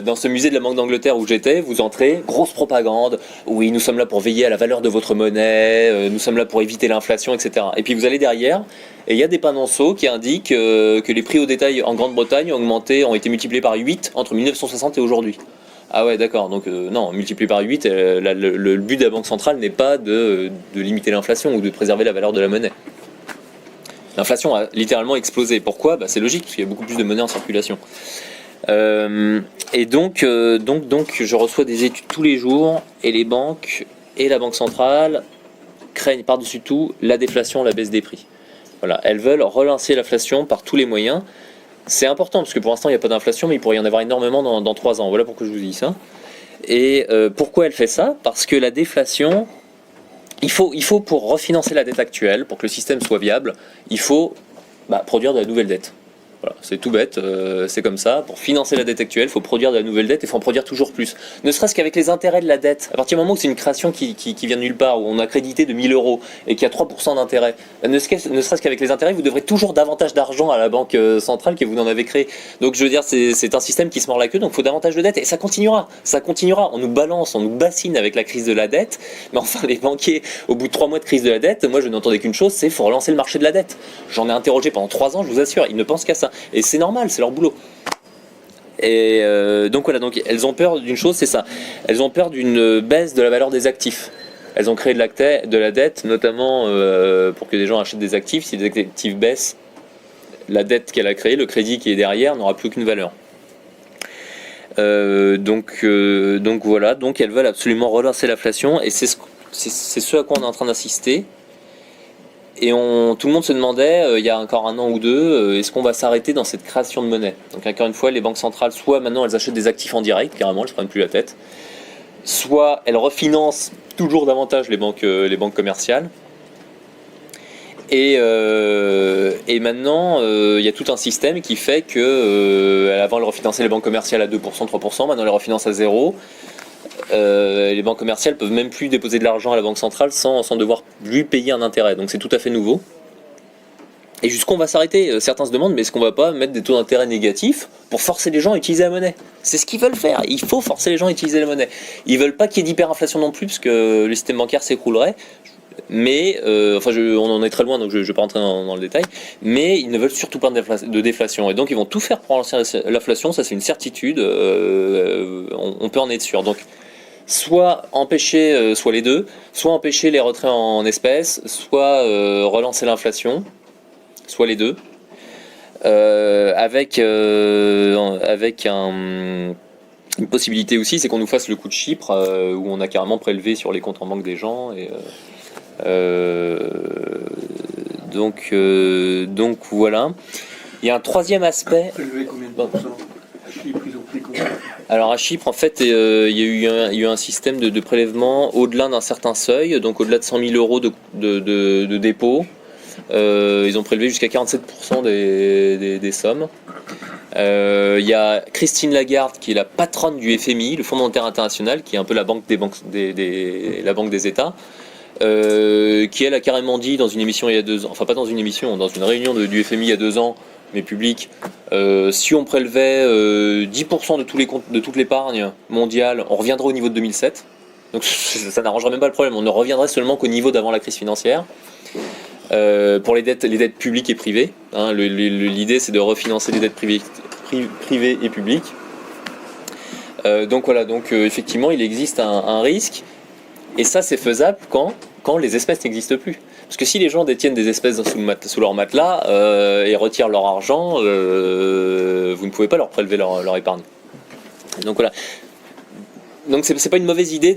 Dans ce musée de la Banque d'Angleterre où j'étais, vous entrez, grosse propagande, oui, nous sommes là pour veiller à la valeur de votre monnaie, nous sommes là pour éviter l'inflation, etc. Et puis vous allez derrière, et il y a des panonceaux qui indiquent que les prix au détail en Grande-Bretagne ont été multipliés par 8 entre 1960 et aujourd'hui. Ah ouais, d'accord, donc non, multiplié par 8, le but de la Banque centrale n'est pas de limiter l'inflation ou de préserver la valeur de la monnaie. L'inflation a littéralement explosé. Pourquoi ? C'est logique, parce qu'il y a beaucoup plus de monnaie en circulation. Et donc, je reçois des études tous les jours, et les banques et la Banque centrale craignent par-dessus tout la déflation, la baisse des prix. Voilà, elles veulent relancer l'inflation par tous les moyens. C'est important parce que pour l'instant il n'y a pas d'inflation, mais il pourrait y en avoir énormément dans 3 ans. Voilà pourquoi je vous dis ça. Et pourquoi elle fait ça ? Parce que la déflation, il faut pour refinancer la dette actuelle, pour que le système soit viable, il faut produire de la nouvelle dette. Voilà, c'est tout bête, c'est comme ça. Pour financer la dette actuelle, il faut produire de la nouvelle dette et il faut en produire toujours plus. Ne serait-ce qu'avec les intérêts de la dette. À partir du moment où c'est une création qui vient de nulle part, où on a crédité de 1000 euros et qu'il y a 3% d'intérêt, ne serait-ce qu'avec les intérêts, vous devrez toujours davantage d'argent à la banque centrale que vous n'en avez créé. Donc je veux dire, c'est un système qui se mord la queue, donc il faut davantage de dette. Et ça continuera. On nous balance, on nous bassine avec la crise de la dette. Mais enfin, les banquiers, au bout de 3 mois de crise de la dette, moi je n'entendais qu'une chose, c'est qu'il faut relancer le marché de la dette. J'en ai interrogé pendant 3 ans, je vous assure, ils ne pensent qu'à ça. Et c'est normal, c'est leur boulot. Et donc voilà, donc elles ont peur d'une chose, c'est ça. Elles ont peur d'une baisse de la valeur des actifs. Elles ont créé de la dette, notamment pour que des gens achètent des actifs. Si les actifs baissent, la dette qu'elle a créée, le crédit qui est derrière, n'aura plus aucune valeur. Donc voilà, donc elles veulent absolument relancer l'inflation, et c'est ce à quoi on est en train d'assister. Et tout le monde se demandait, il y a encore 1 an ou 2, est-ce qu'on va s'arrêter dans cette création de monnaie ? Donc encore une fois, les banques centrales, soit maintenant elles achètent des actifs en direct, carrément, elles ne se prennent plus la tête, soit elles refinancent toujours davantage les banques commerciales. Et maintenant, il y a tout un système qui fait que, avant elles refinançaient les banques commerciales à 2%, 3%, maintenant elles les refinancent à 0%. Les banques commerciales peuvent même plus déposer de l'argent à la banque centrale sans devoir lui payer un intérêt, donc c'est tout à fait nouveau. Et jusqu'où on va s'arrêter ? Certains se demandent, mais est-ce qu'on va pas mettre des taux d'intérêt négatifs pour forcer les gens à utiliser la monnaie ? C'est ce qu'ils veulent faire, il faut forcer les gens à utiliser la monnaie. Ils veulent pas qu'il y ait d'hyperinflation non plus, parce que le système bancaire s'écroulerait. Mais, on en est très loin, donc je ne vais pas rentrer dans le détail, mais ils ne veulent surtout pas de déflation, et donc ils vont tout faire pour relancer l'inflation, ça c'est une certitude, on peut en être sûr. Donc, soit empêcher, soit les deux, soit empêcher les retraits en espèces, soit relancer l'inflation, soit les deux, avec une possibilité aussi, c'est qu'on nous fasse le coup de Chypre, où on a carrément prélevé sur les comptes en banque des gens, et donc voilà. Il y a un troisième aspect. Prélevé combien de pourcents ? À Chypre, ils ont pris combien ? Alors à Chypre, en fait, il y a eu un système de prélèvement au-delà d'un certain seuil, donc au-delà de 100 000 euros de dépôt. Ils ont prélevé jusqu'à 47% des sommes. Il y a Christine Lagarde qui est la patronne du FMI, le Fonds monétaire international, qui est un peu la banque la banque des États, qui elle a carrément dit dans une émission il y a 2 ans, enfin pas dans une émission, dans une réunion du FMI il y a 2 ans, mais publique, si on prélevait 10% de toute l'épargne mondiale, on reviendrait au niveau de 2007. Donc ça n'arrangerait même pas le problème, on ne reviendrait seulement qu'au niveau d'avant la crise financière. Pour les dettes publiques et privées, hein, l'idée c'est de refinancer les dettes privées et publiques. Donc voilà, effectivement il existe un risque, et ça c'est faisable quand les espèces n'existent plus. Parce que si les gens détiennent des espèces sous leur matelas et retirent leur argent, vous ne pouvez pas leur prélever leur épargne. Donc voilà. Donc c'est pas une mauvaise idée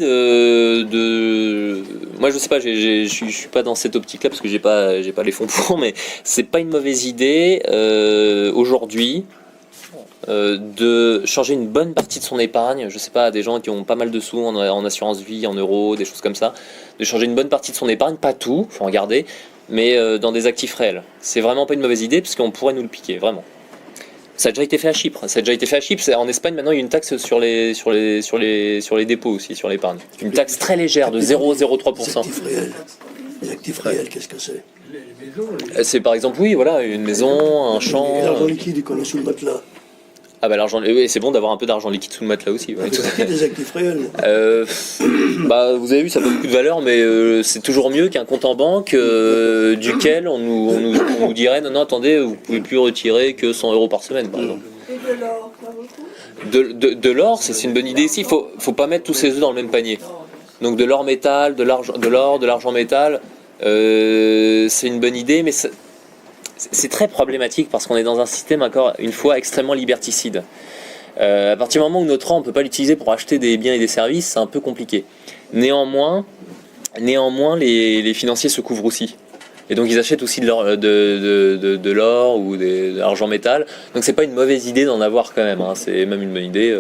moi je sais pas, je suis pas dans cette optique là parce que j'ai pas les fonds pour, mais c'est pas une mauvaise idée aujourd'hui de changer une bonne partie de son épargne, je sais pas, des gens qui ont pas mal de sous en assurance vie, en euros, des choses comme ça, de changer une bonne partie de son épargne, pas tout, faut en garder, mais dans des actifs réels. C'est vraiment pas une mauvaise idée parce qu'on pourrait nous le piquer, vraiment. Ça a déjà été fait à Chypre. En Espagne, maintenant, il y a une taxe sur les dépôts aussi, sur l'épargne. Une taxe très légère de 0,03%. Les actifs réels, qu'est-ce que c'est? Les maisons, C'est par exemple, oui, voilà, une maison, un champ. Et l'argent liquide qu'on a sous le matelas. Ah bah l'argent, oui, c'est bon d'avoir un peu d'argent liquide sous le matelas aussi. Ouais, tout à fait. Des actifs réels. Bah vous avez vu, ça n'a pas beaucoup de valeur, mais c'est toujours mieux qu'un compte en banque duquel on nous dirait non attendez, vous pouvez plus retirer que 100 € par semaine par exemple. Et de l'or, pas beaucoup. De l'or, c'est une bonne idée ici. Faut pas mettre tous ses œufs dans le même panier. Donc de l'or métal, de l'argent métal, c'est une bonne idée, mais c'est très problématique parce qu'on est dans un système encore une fois extrêmement liberticide. À partir du moment où notre rang on ne peut pas l'utiliser pour acheter des biens et des services, c'est un peu compliqué. Néanmoins les financiers se couvrent aussi. Et donc ils achètent aussi de l'or ou de l'argent métal. Donc c'est pas une mauvaise idée d'en avoir quand même, hein. C'est même une bonne idée,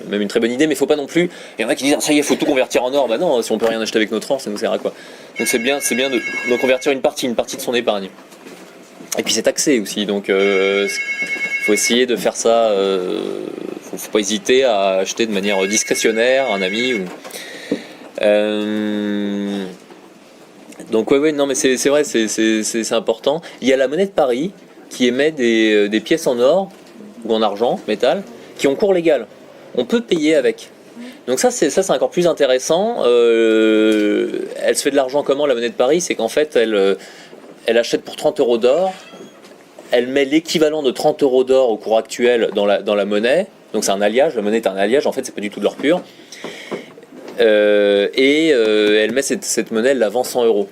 même une très bonne idée, mais il faut pas non plus. Il y en a qui disent ça y est, il faut tout convertir en or. Bah non, si on peut rien acheter avec notre or, ça nous sert à quoi? Donc c'est bien de convertir une partie de son épargne. Et puis c'est taxé aussi, donc faut essayer de faire ça. Faut pas hésiter à acheter de manière discrétionnaire un ami. Donc ouais, non mais c'est vrai, c'est important. Il y a la monnaie de Paris qui émet des pièces en or ou en argent, métal, qui ont cours légal. On peut payer avec. Donc ça c'est encore plus intéressant. Elle se fait de l'argent comment, la monnaie de Paris? C'est qu'en fait elle achète pour 30 € d'or, elle met l'équivalent de 30 € d'or au cours actuel dans la monnaie, donc c'est un alliage, la monnaie est un alliage, en fait c'est pas du tout de l'or pur, elle met cette monnaie, elle la vend 100 €.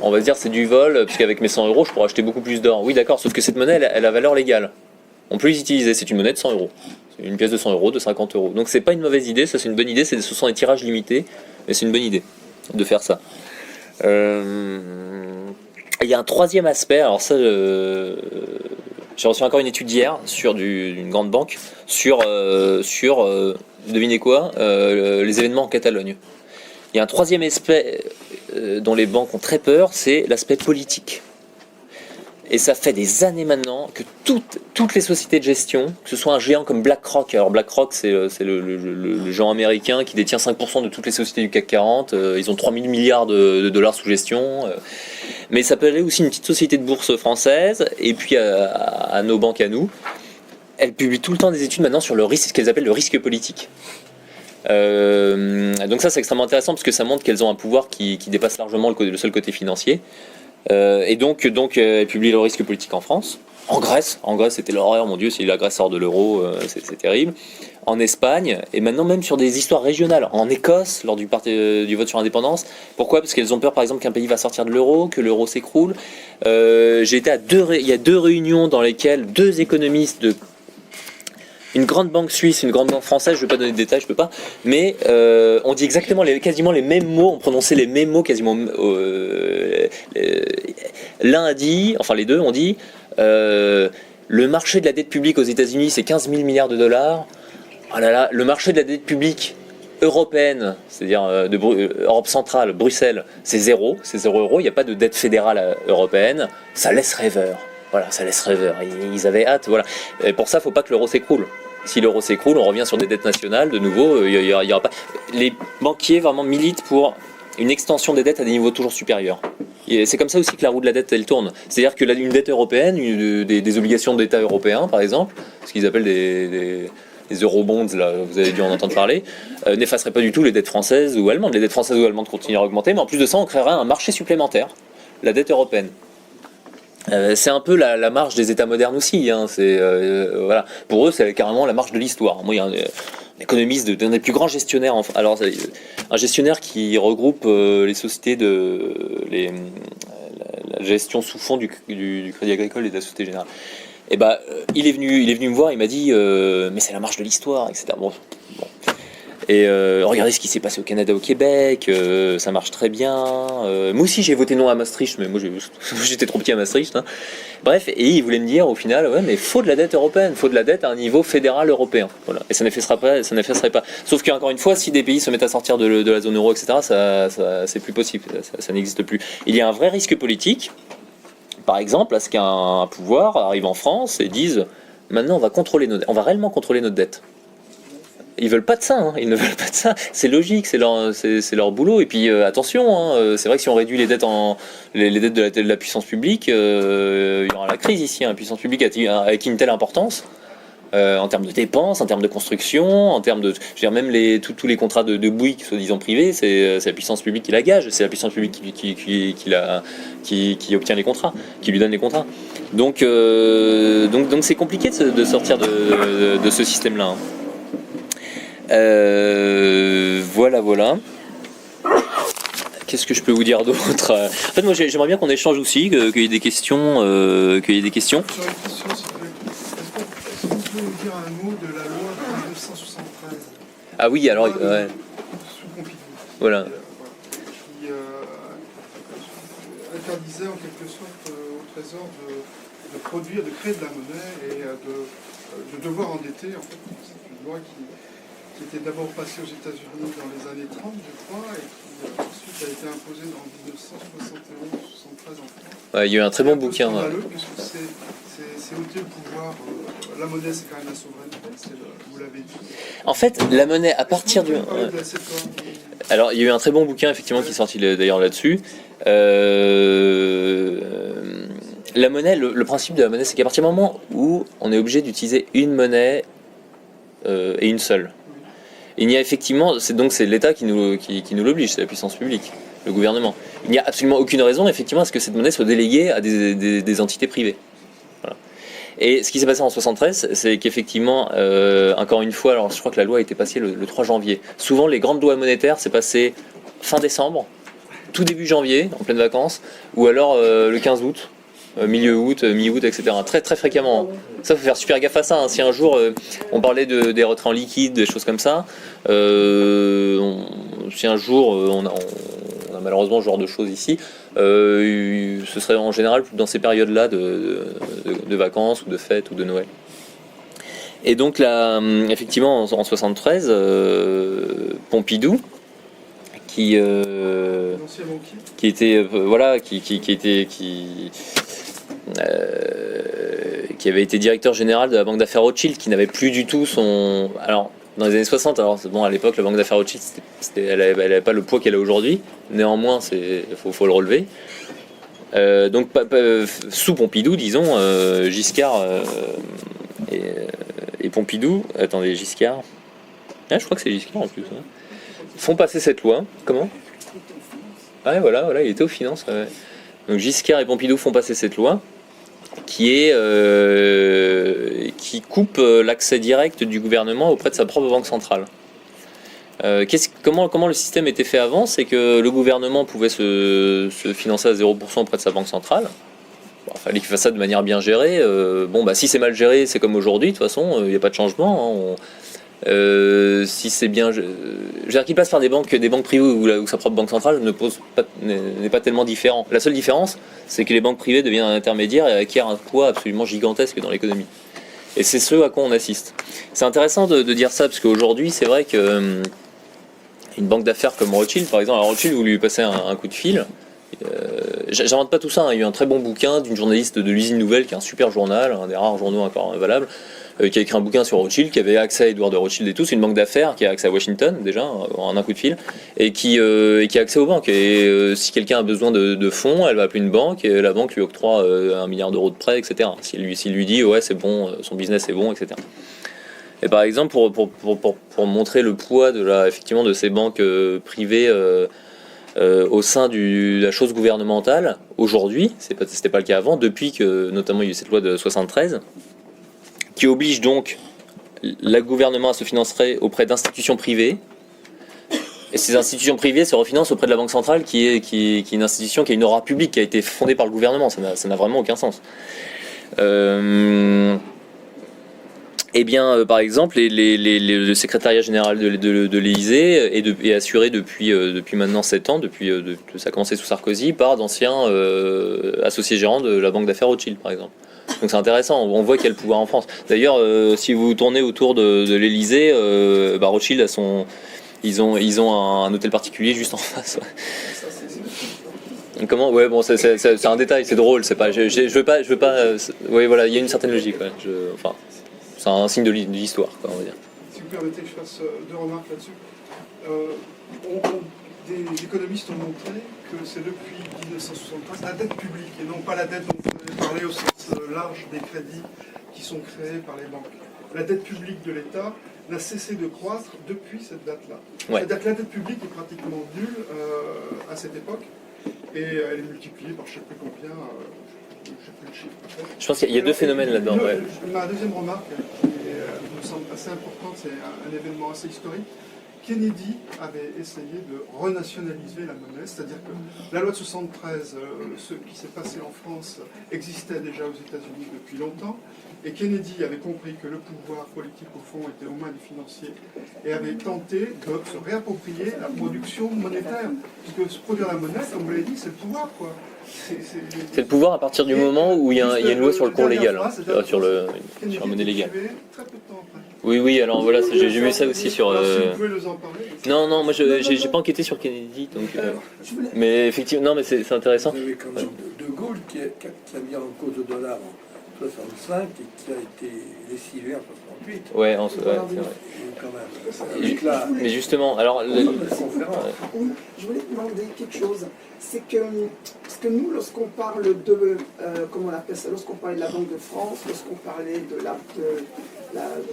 On va se dire c'est du vol, parce qu'avec mes 100 € je pourrais acheter beaucoup plus d'or. Oui d'accord, sauf que cette monnaie elle a valeur légale. On peut les utiliser, c'est une monnaie de 100 €. C'est une pièce de 100 €, de 50 €. Donc c'est pas une mauvaise idée, ça c'est une bonne idée, ce sont des tirages limités, mais c'est une bonne idée de faire ça. Il y a un troisième aspect, alors ça, j'ai reçu encore une étude hier d'une grande banque sur devinez quoi, les événements en Catalogne. Il y a un troisième aspect dont les banques ont très peur, c'est l'aspect politique. Et ça fait des années maintenant que toutes les sociétés de gestion, que ce soit un géant comme BlackRock, alors BlackRock c'est le géant américain qui détient 5% de toutes les sociétés du CAC 40, ils ont 3000 milliards de dollars sous gestion, mais ça peut aller aussi une petite société de bourse française, et puis à nos banques à nous, elles publient tout le temps des études maintenant sur le risque, ce qu'elles appellent le risque politique. Donc ça c'est extrêmement intéressant parce que ça montre qu'elles ont un pouvoir qui dépasse largement le seul côté financier. Et donc elle publie le risque politique en France. En Grèce c'était l'horreur, mon Dieu, c'est l'agresseur de l'euro, c'est terrible. En Espagne, et maintenant même sur des histoires régionales. En Écosse, lors du vote sur l'indépendance. Pourquoi? Parce qu'elles ont peur, par exemple, qu'un pays va sortir de l'euro, que l'euro s'écroule. J'ai été il y a 2 réunions dans lesquelles 2 économistes une grande banque suisse, une grande banque française, je ne vais pas donner de détails, je peux pas, mais on dit exactement quasiment les mêmes mots, on prononçait les mêmes mots quasiment. L'un a dit, enfin les deux ont dit, le marché de la dette publique aux États-Unis c'est 15 000 milliards de dollars. Oh là là, le marché de la dette publique européenne, c'est-à-dire Europe centrale, Bruxelles, c'est 0 €, il n'y a pas de dette fédérale européenne, ça laisse rêveur. Voilà, ça laisse rêveur. Ils avaient hâte. Voilà. Et pour ça, faut pas que l'euro s'écroule. Si l'euro s'écroule, on revient sur des dettes nationales. De nouveau, il y aura pas. Les banquiers vraiment militent pour une extension des dettes à des niveaux toujours supérieurs. Et c'est comme ça aussi que la roue de la dette elle tourne. C'est-à-dire que une dette européenne, des obligations d'État européens, par exemple, ce qu'ils appellent des eurobonds, là, vous avez dû en entendre parler, n'effacerait pas du tout les dettes françaises ou allemandes. Les dettes françaises ou allemandes continueraient à augmenter, mais en plus de ça, on créerait un marché supplémentaire, la dette européenne. C'est un peu la marche des États modernes aussi. Hein. Voilà. Pour eux, c'est carrément la marche de l'histoire. Moi, il y a un économiste d'un des plus grands gestionnaires. Alors, un gestionnaire qui regroupe les sociétés la gestion sous fond du Crédit Agricole et de la Société Générale. Et il est venu me voir. Il m'a dit, mais c'est la marche de l'histoire, etc. Bon. Et regardez ce qui s'est passé au Canada, au Québec, ça marche très bien. Moi aussi j'ai voté non à Maastricht, mais moi j'étais trop petit à Maastricht. Hein. Bref, et il voulait me dire au final, ouais, mais faut de la dette européenne, faut de la dette à un niveau fédéral européen. Voilà. Et ça n'effacerait pas. Sauf qu'encore une fois, si des pays se mettent à sortir de la zone euro, etc., ça c'est plus possible, ça n'existe plus. Il y a un vrai risque politique, par exemple, à ce qu'un pouvoir arrive en France et dise, maintenant on va réellement contrôler notre dette. Ils veulent pas de ça, hein. Ils ne veulent pas de ça. C'est logique, c'est leur boulot. Et puis attention, hein, c'est vrai que si on réduit les dettes les dettes de la puissance publique, il y aura la crise ici. Hein. La puissance publique avec une telle importance en termes de dépenses, en termes de construction, en termes de, je veux dire même tous les contrats de Bouygues soi-disant privés, c'est la puissance publique qui la gage, c'est la puissance publique qui obtient les contrats, qui lui donne les contrats. Donc c'est compliqué de sortir de ce système-là. Hein. Voilà. Qu'est-ce que je peux vous dire d'autre ? En fait, moi, j'aimerais bien qu'on échange aussi, qu'il y ait des questions. Sur une question, s'il vous plaît, est-ce que vous pouvez nous dire un mot de la loi de 1973 ? Ah oui, alors, ouais. Sous Pompidou. Voilà. Qui interdisait en quelque sorte au Trésor de créer de la monnaie et de devoir endetter. En fait, c'est une loi qui était d'abord passée aux États-Unis dans les années 30, je crois, et qui ensuite a été imposée en 1971-73 en France. Ouais, il y a eu un très bon bouquin. Puisque c'est ôter le pouvoir. La monnaie, c'est quand même la souveraineté, vous l'avez dit. En fait, la monnaie, à partir du. Alors, il y a eu un très bon bouquin, effectivement, qui est sorti d'ailleurs là-dessus. La monnaie, le principe de la monnaie, c'est qu'à partir du moment où on est obligé d'utiliser une monnaie et une seule, il y a effectivement, c'est l'État qui nous l'oblige, c'est la puissance publique, le gouvernement. Il n'y a absolument aucune raison, effectivement, à ce que cette monnaie soit déléguée à des entités privées. Voilà. Et ce qui s'est passé en 73, c'est qu'effectivement, encore une fois, alors je crois que la loi a été passée le 3 janvier. Souvent, les grandes lois monétaires, c'est passé fin décembre, tout début janvier, en pleine vacances, ou alors le 15 août. Milieu août, mi-août, etc. Très très fréquemment. Ça, faut faire super gaffe à ça. Hein. Si un jour on parlait des retraits en liquide, des choses comme ça, si un jour on a malheureusement ce genre de choses ici, ce serait en général dans ces périodes-là de vacances ou de fêtes ou de Noël. Et donc là, effectivement, en 73, Pompidou, qui avait été directeur général de la banque d'affaires Rothschild, qui n'avait plus du tout son... Alors, dans les années 60, alors bon, à l'époque, la banque d'affaires Rothschild, elle n'avait pas le poids qu'elle a aujourd'hui. Néanmoins, faut le relever. Donc, sous Pompidou, disons, Giscard et Pompidou... Attendez, Giscard... Ah, je crois que c'est Giscard en plus. Hein. Font passer cette loi. Comment ? Ah, voilà, il était aux finances. Ouais. Donc, Giscard et Pompidou font passer cette loi qui coupe l'accès direct du gouvernement auprès de sa propre banque centrale. Comment le système était fait avant ? C'est que le gouvernement pouvait se financer à 0% auprès de sa banque centrale. Bon, il fallait qu'il fasse ça de manière bien gérée. Si c'est mal géré, c'est comme aujourd'hui, de toute façon, il n'y a pas de changement. Hein, si c'est bien... Je veux dire qu'il passe par des banques privées où sa propre banque centrale n'est pas tellement différent. La seule différence, c'est que les banques privées deviennent un intermédiaire et acquièrent un poids absolument gigantesque dans l'économie. Et c'est ce à quoi on assiste. C'est intéressant de dire ça, parce qu'aujourd'hui, c'est vrai que une banque d'affaires comme Rothschild, par exemple, alors Rothschild, vous lui passez un coup de fil, j'invente pas tout ça, hein. Il y a eu un très bon bouquin d'une journaliste de l'Usine Nouvelle, qui est un super journal, un des rares journaux encore valables, qui a écrit un bouquin sur Rothschild, qui avait accès à Edward de Rothschild et tout. C'est une banque d'affaires qui a accès à Washington, déjà, en un coup de fil, et qui a accès aux banques. Et si quelqu'un a besoin de fonds, elle va appeler une banque, et la banque lui octroie 1 milliard d'euros de prêt, etc. S'il lui dit, ouais, c'est bon, son business est bon, etc. Et par exemple, pour montrer le poids effectivement, de ces banques privées au sein de la chose gouvernementale, aujourd'hui, c'était pas le cas avant, depuis que notamment il y a eu cette loi de 73, qui oblige donc le gouvernement à se financer auprès d'institutions privées. Et ces institutions privées se refinancent auprès de la Banque centrale, qui est une institution qui a une aura publique, qui a été fondée par le gouvernement. Ça n'a vraiment aucun sens. Eh bien, par exemple, le secrétariat général de l'Élysée est assuré depuis maintenant 7 ans, ça a commencé sous Sarkozy, par d'anciens associés gérants de la banque d'affaires Rothschild, par exemple. Donc c'est intéressant, on voit qu'il y a le pouvoir en France. D'ailleurs, si vous tournez autour de l'Élysée, Rothschild ils ont un hôtel particulier juste en face. Ouais. Comment ? Ouais, bon, c'est un détail, c'est drôle, c'est pas. Je veux pas. Oui, voilà, il y a une certaine logique. Ouais. C'est un signe de l'histoire, quoi, on va dire. Si vous permettez que je fasse 2 remarques là-dessus. Des économistes ont montré que c'est depuis 1973 la dette publique, et non pas la dette dont vous avez parlé au sens large des crédits qui sont créés par les banques. La dette publique de l'État n'a cessé de croître depuis cette date-là. Ouais. C'est-à-dire que la dette publique est pratiquement nulle à cette époque, et elle est multipliée par je ne sais plus combien, je ne sais plus le chiffre. Je pense qu'il y a 2 phénomènes là-dedans. Ouais. Ma deuxième remarque, qui me semble assez importante, c'est un événement assez historique. Kennedy avait essayé de renationaliser la monnaie, c'est-à-dire que la loi de 73, ce qui s'est passé en France, existait déjà aux États-Unis depuis longtemps, et Kennedy avait compris que le pouvoir politique, au fond, était aux mains des financiers, et avait tenté de se réapproprier la production monétaire, puisque se produire la monnaie, comme vous l'avez dit, c'est le pouvoir, quoi. C'est le pouvoir à partir du moment où il y a une loi sur le cours légal, sur la monnaie légale. Très peu de temps après. Oui, alors voilà, j'ai vu ça aussi sur. Alors, si vous pouvez nous en parler. Non, moi j'ai pas enquêté sur Kennedy, donc. Mais effectivement, non, mais c'est intéressant. Vous avez quand même De Gaulle qui a mis en cause le dollar en 65 et qui a été lessivé en 68. Ouais, c'est vrai. Quand même. Mais justement, alors. Oui, je voulais te demander quelque chose. C'est que, parce que nous, lorsqu'on parle de, comment on appelle ça, lorsqu'on parlait de la Banque de France, lorsqu'on parlait de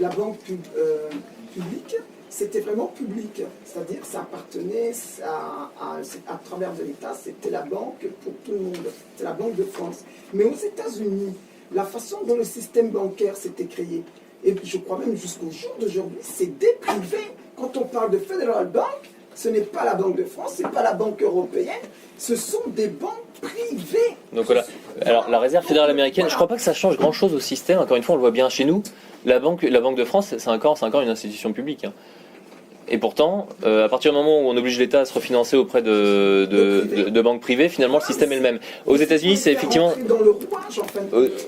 la banque publique, c'était vraiment public. C'est-à-dire que ça appartenait à travers de l'État, c'était la banque pour tout le monde. C'était la Banque de France. Mais aux États-Unis, la façon dont le système bancaire s'était créé, et je crois même jusqu'au jour d'aujourd'hui, c'est des privés. Quand on parle de Federal Bank, ce n'est pas la Banque de France, ce n'est pas la Banque européenne, ce sont des banques privées. Donc voilà. Alors la réserve fédérale américaine, je crois pas que ça change grand-chose au système. Encore une fois, on le voit bien chez nous. La Banque de France, c'est encore une institution publique. Hein. Et pourtant, à partir du moment où on oblige l'État à se refinancer auprès de banques privées, finalement le système est le même. Aux États-Unis, c'est effectivement.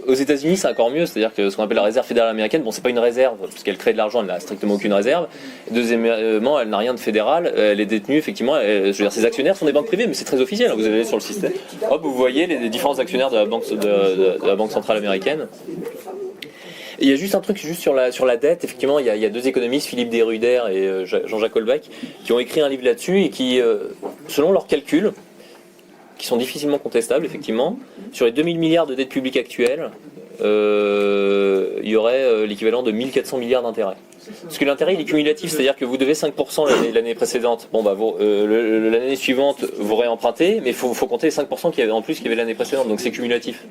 Aux États-Unis, c'est encore mieux, c'est-à-dire que ce qu'on appelle la réserve fédérale américaine, bon, c'est pas une réserve, parce qu'elle crée de l'argent, elle n'a strictement aucune réserve. Deuxièmement, elle n'a rien de fédéral, elle est détenue, effectivement, je veux dire, ses actionnaires sont des banques privées, mais c'est très officiel, hein, vous allez sur le système. Hop, vous voyez les différents actionnaires de la Banque centrale américaine. Il y a juste un truc sur la dette, effectivement, il y a 2 économistes, Philippe Desruder et Jean-Jacques Holbach, qui ont écrit un livre là-dessus et qui, selon leurs calculs, qui sont difficilement contestables, effectivement, sur les 2000 milliards de dettes publiques actuelles, il y aurait l'équivalent de 1400 milliards d'intérêts. Parce que l'intérêt il est cumulatif, c'est-à-dire que vous devez 5% l'année précédente. Bon bah l'année suivante vous réempruntez, mais il faut compter les 5% qu'il y avait en plus qu'il y avait l'année précédente, donc c'est cumulatif.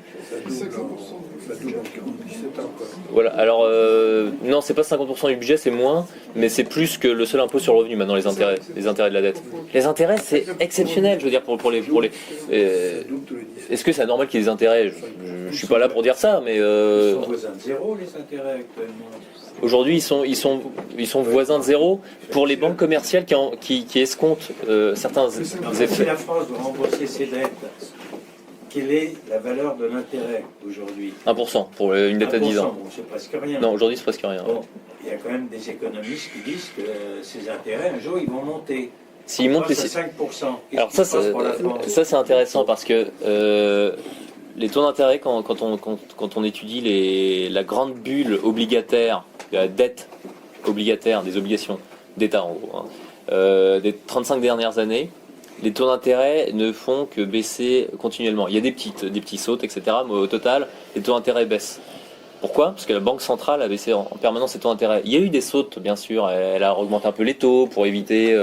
Voilà, alors non, c'est pas 50% du budget, c'est moins, mais c'est plus que le seul impôt sur le revenu maintenant, les intérêts de la dette. Les intérêts, c'est exceptionnel, je veux dire, pour les est-ce que c'est anormal qu'il y ait des intérêts ? Je suis pas là pour dire ça, mais Ils sont voisins de zéro, les intérêts actuellement. Aujourd'hui, ils sont voisins de zéro pour les banques commerciales qui escomptent certains effets. Si la France doit rembourser ses dettes, quelle est la valeur de l'intérêt aujourd'hui ? 1% pour une dette à 10 ans. Bon, c'est presque rien. Non, aujourd'hui, c'est presque rien. Bon, il y a quand même des économistes qui disent que ces intérêts, un jour, ils vont monter. S'ils montent les... C'est 5%. Qu'est-ce Alors qui ça, se passe pour la France ça c'est intéressant parce que les taux d'intérêt, quand on étudie la grande bulle obligataire, de la dette obligataire, des obligations d'État en gros, des 35 dernières années, les taux d'intérêt ne font que baisser continuellement. Il y a des petits sautes, etc. Mais au total, les taux d'intérêt baissent. Pourquoi ? Parce que la Banque centrale a baissé en permanence ses taux d'intérêt. Il y a eu des sautes, bien sûr. Elle a augmenté un peu les taux pour éviter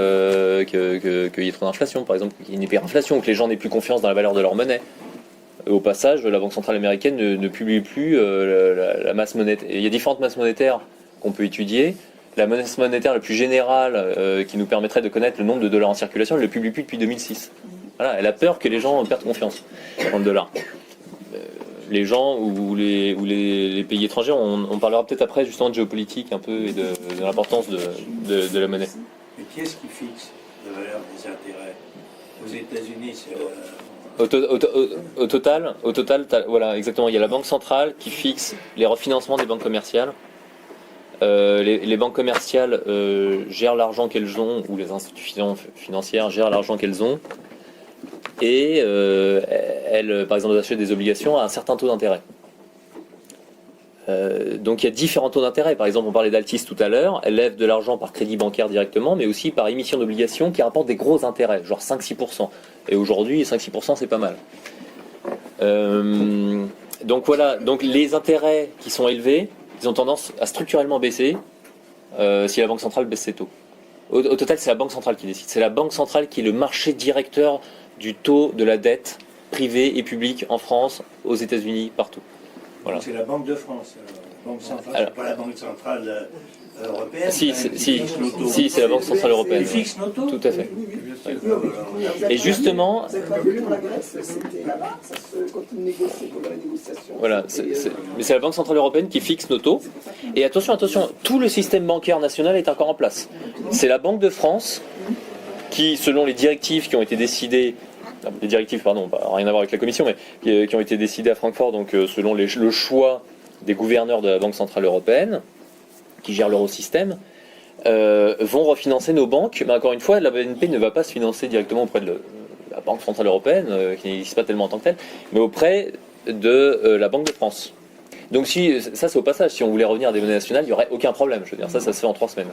qu'il y ait trop d'inflation, par exemple, qu'il y ait une hyperinflation, ou que les gens n'aient plus confiance dans la valeur de leur monnaie. Au passage, la Banque centrale américaine ne publie plus la masse monétaire. Il y a différentes masses monétaires qu'on peut étudier. La masse monétaire la plus générale qui nous permettrait de connaître le nombre de dollars en circulation, elle ne le publie plus depuis 2006. Voilà, elle a peur que les gens perdent confiance dans le dollar. Les gens ou les pays étrangers, on parlera peut-être après justement de géopolitique un peu et de l'importance de la monnaie. Mais qui est-ce qui fixe la valeur des intérêts? Aux États-Unis, c'est... Au total, voilà, exactement. Il y a la Banque centrale qui fixe les refinancements des banques commerciales. Les banques commerciales gèrent l'argent qu'elles ont, ou les institutions financières gèrent l'argent qu'elles ont, et elles, par exemple, achètent des obligations à un certain taux d'intérêt. Donc il y a différents taux d'intérêt. Par exemple, on parlait d'Altis tout à l'heure, elle lève de l'argent par crédit bancaire directement, mais aussi par émission d'obligations qui rapportent des gros intérêts, genre 5-6%. Et aujourd'hui, 5-6% c'est pas mal. Donc voilà, donc les intérêts qui sont élevés, ils ont tendance à structurellement baisser si la Banque centrale baisse ses taux. Au total, c'est la Banque centrale qui décide. C'est la Banque centrale qui est le marché directeur du taux de la dette privée et publique en France, aux États-Unis, partout. Voilà. C'est la Banque de France. La Banque centrale, c'est pas la Banque centrale européenne. Si, c'est la Banque centrale européenne. Ils fixent nos taux. Tout à fait. Et justement, vous avez pas vu pour la Grèce, c'était là-bas, quand ils négocient pour la négociation. Voilà, mais c'est la Banque centrale européenne qui fixe nos taux. Et attention, tout le système bancaire national est encore en place. C'est la Banque de France qui, selon les directives qui ont été décidées, les directives, pardon, rien à voir avec la Commission, mais qui ont été décidées à Francfort, donc selon le choix des gouverneurs de la Banque centrale européenne, qui gèrent l'eurosystème, vont refinancer nos banques. Mais encore une fois, la BNP ne va pas se financer directement auprès de la Banque centrale européenne, qui n'existe pas tellement en tant que telle, mais auprès de la Banque de France. Donc ça c'est au passage, si on voulait revenir à des monnaies nationales, il n'y aurait aucun problème. Je veux dire, ça se fait en 3 semaines.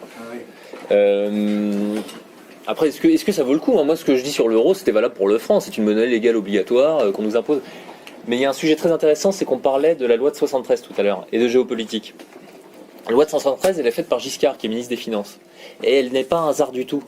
Après, est-ce que ça vaut le coup ? Moi, ce que je dis sur l'euro, c'était valable pour le franc. C'est une monnaie légale obligatoire qu'on nous impose. Mais il y a un sujet très intéressant, c'est qu'on parlait de la loi de 73 tout à l'heure, et de géopolitique. La loi de 73, elle est faite par Giscard, qui est ministre des Finances. Et elle n'est pas un hasard du tout.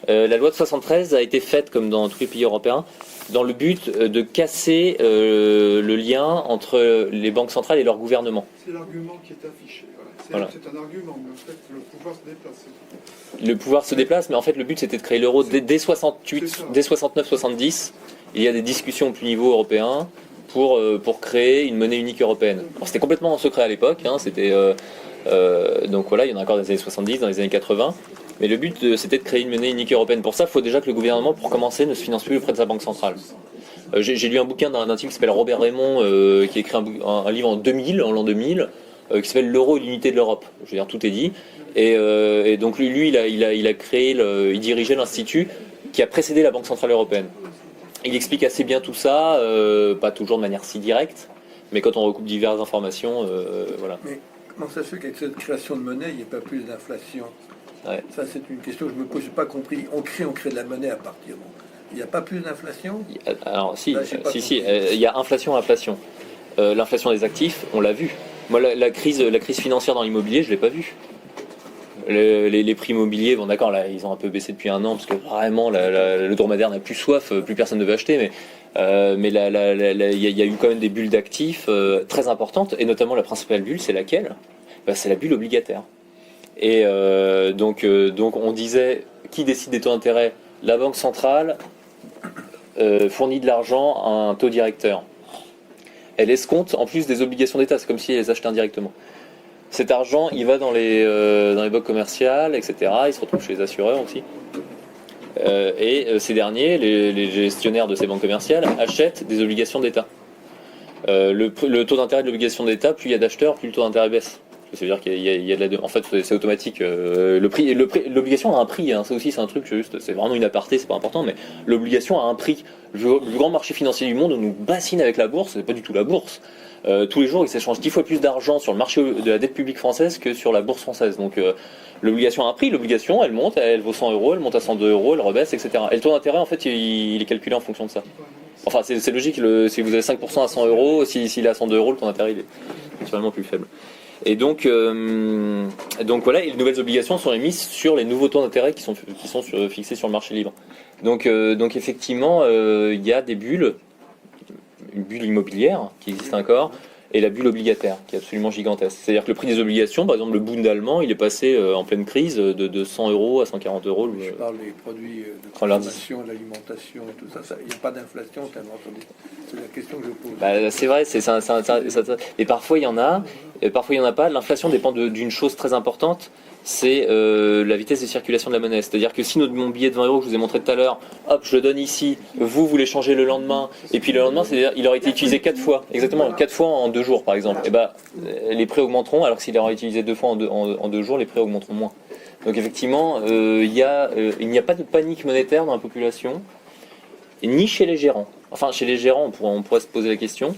La loi de 73 a été faite, comme dans tous les pays européens, dans le but de casser le lien entre les banques centrales et leur gouvernement. C'est l'argument qui est affiché. Voilà. C'est un argument, mais en fait, le pouvoir se déplace. Le pouvoir se déplace, mais en fait, le but, c'était de créer l'euro dès 68, dès 69-70. Il y a des discussions au plus niveau européen pour créer une monnaie unique européenne. Alors, c'était complètement en secret à l'époque, c'était... donc voilà, il y en a encore dans les années 70, dans les années 80. Mais le but, c'était de créer une monnaie unique européenne. Pour ça, il faut déjà que le gouvernement, pour commencer, ne se finance plus auprès de sa banque centrale. J'ai lu un bouquin d'un type qui s'appelle Robert Raymond, qui a écrit un livre en l'an 2000, qui s'appelle L'euro et l'unité de l'Europe. Je veux dire, tout est dit. Et donc lui, il a créé, il dirigeait l'institut qui a précédé la Banque centrale européenne. Il explique assez bien tout ça, pas toujours de manière si directe, mais quand on recoupe diverses informations, voilà. Mais comment ça se fait qu'avec cette création de monnaie, il n'y ait pas plus d'inflation ? Ouais. Ça, c'est une question que je me pose. Je n'ai pas compris. On crée de la monnaie à partir. Il n'y a pas plus d'inflation ? Alors si, Là, il y a inflation. L'inflation des actifs, on l'a vu. Moi, la crise financière dans l'immobilier, je l'ai pas vue. Les prix immobiliers, bon d'accord, là, ils ont un peu baissé depuis 1 an parce que vraiment, le dromadaire n'a plus soif, plus personne ne veut acheter, mais il y a eu quand même des bulles d'actifs très importantes, et notamment la principale bulle, c'est laquelle ? C'est la bulle obligataire. Et donc on disait, qui décide des taux d'intérêt ? La Banque centrale fournit de l'argent à un taux directeur. Elle escompte en plus des obligations d'État, c'est comme si elle les achetait indirectement. Cet argent, il va dans les banques commerciales, etc. Il se retrouve chez les assureurs aussi. Et ces derniers, les gestionnaires de ces banques commerciales, achètent des obligations d'État. Le taux d'intérêt de l'obligation d'État, plus il y a d'acheteurs, plus le taux d'intérêt baisse. Ça veut dire qu'il y a de la en fait, c'est automatique. L'obligation a un prix. Hein, ça aussi, c'est un truc juste. C'est vraiment une aparté, c'est pas important, mais l'obligation a un prix. Le grand marché financier du monde, on nous bassine avec la bourse. C'est pas du tout la bourse. Tous les jours, il s'échange 10 fois plus d'argent sur le marché de la dette publique française que sur la bourse française. Donc, l'obligation a un prix. L'obligation, elle monte, elle vaut 100 euros, elle monte à 102 euros, elle rebaisse, etc. Et le taux d'intérêt, en fait, il est calculé en fonction de ça. Enfin, c'est logique. Si vous avez 5% à 100 euros, s'il est à 102 euros, le taux d'intérêt il est naturellement plus faible. Et donc voilà, et les nouvelles obligations sont émises sur les nouveaux taux d'intérêt qui sont fixés sur le marché libre. Donc effectivement, il y a des bulles, une bulle immobilière qui existe encore, et la bulle obligataire qui est absolument gigantesque. C'est-à-dire que le prix des obligations, par exemple le Bund allemand, il est passé en pleine crise de 100 euros à 140 euros. Je parle des produits de l'indice. consommation, de l'alimentation et tout ça. Il n'y a pas d'inflation tellement. C'est la question que je pose. Bah, c'est vrai, et parfois il y en a, et parfois il y en a pas. L'inflation dépend d'une chose très importante, c'est la vitesse de circulation de la monnaie. C'est-à-dire que si mon billet de 20 euros que je vous ai montré tout à l'heure, hop, je le donne ici, vous l'échangez le lendemain, et puis le lendemain, c'est-à-dire il aurait été utilisé 4 fois, exactement, 4 fois en 2 jours par exemple, et bah les prix augmenteront, alors que s'il aurait utilisé 2 fois en 2 jours, les prix augmenteront moins. Donc effectivement, il n'y a pas de panique monétaire dans la population, ni chez les gérants. Enfin, chez les gérants, on pourrait se poser la question,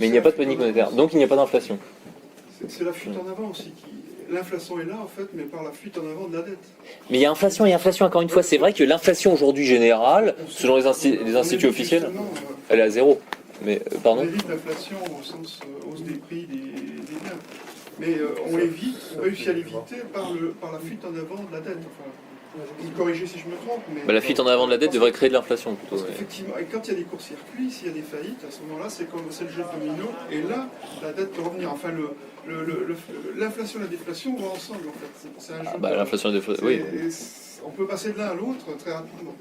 mais il n'y a pas de panique monétaire, donc il n'y a pas d'inflation. C'est la fuite en avant aussi. L'inflation est là, en fait, mais par la fuite en avant de la dette. Mais il y a inflation et inflation, encore une fois. C'est vrai que l'inflation aujourd'hui générale, selon les instituts officiels, elle est à zéro. Mais, pardon ? On évite l'inflation au sens hausse des prix des biens. Mais on réussit à l'éviter par la fuite en avant de la dette. Enfin, vous me corrigez si je me trompe. Mais la fuite en avant de la dette devrait créer de l'inflation plutôt. Effectivement, et quand il y a des courts-circuits, s'il y a des faillites, à ce moment-là, c'est le jeu de domino. Et là, la dette peut revenir. Enfin, l'inflation et la déflation vont ensemble, en fait. C'est un jeu l'inflation et la déflation, oui. On peut passer de l'un à l'autre très rapidement.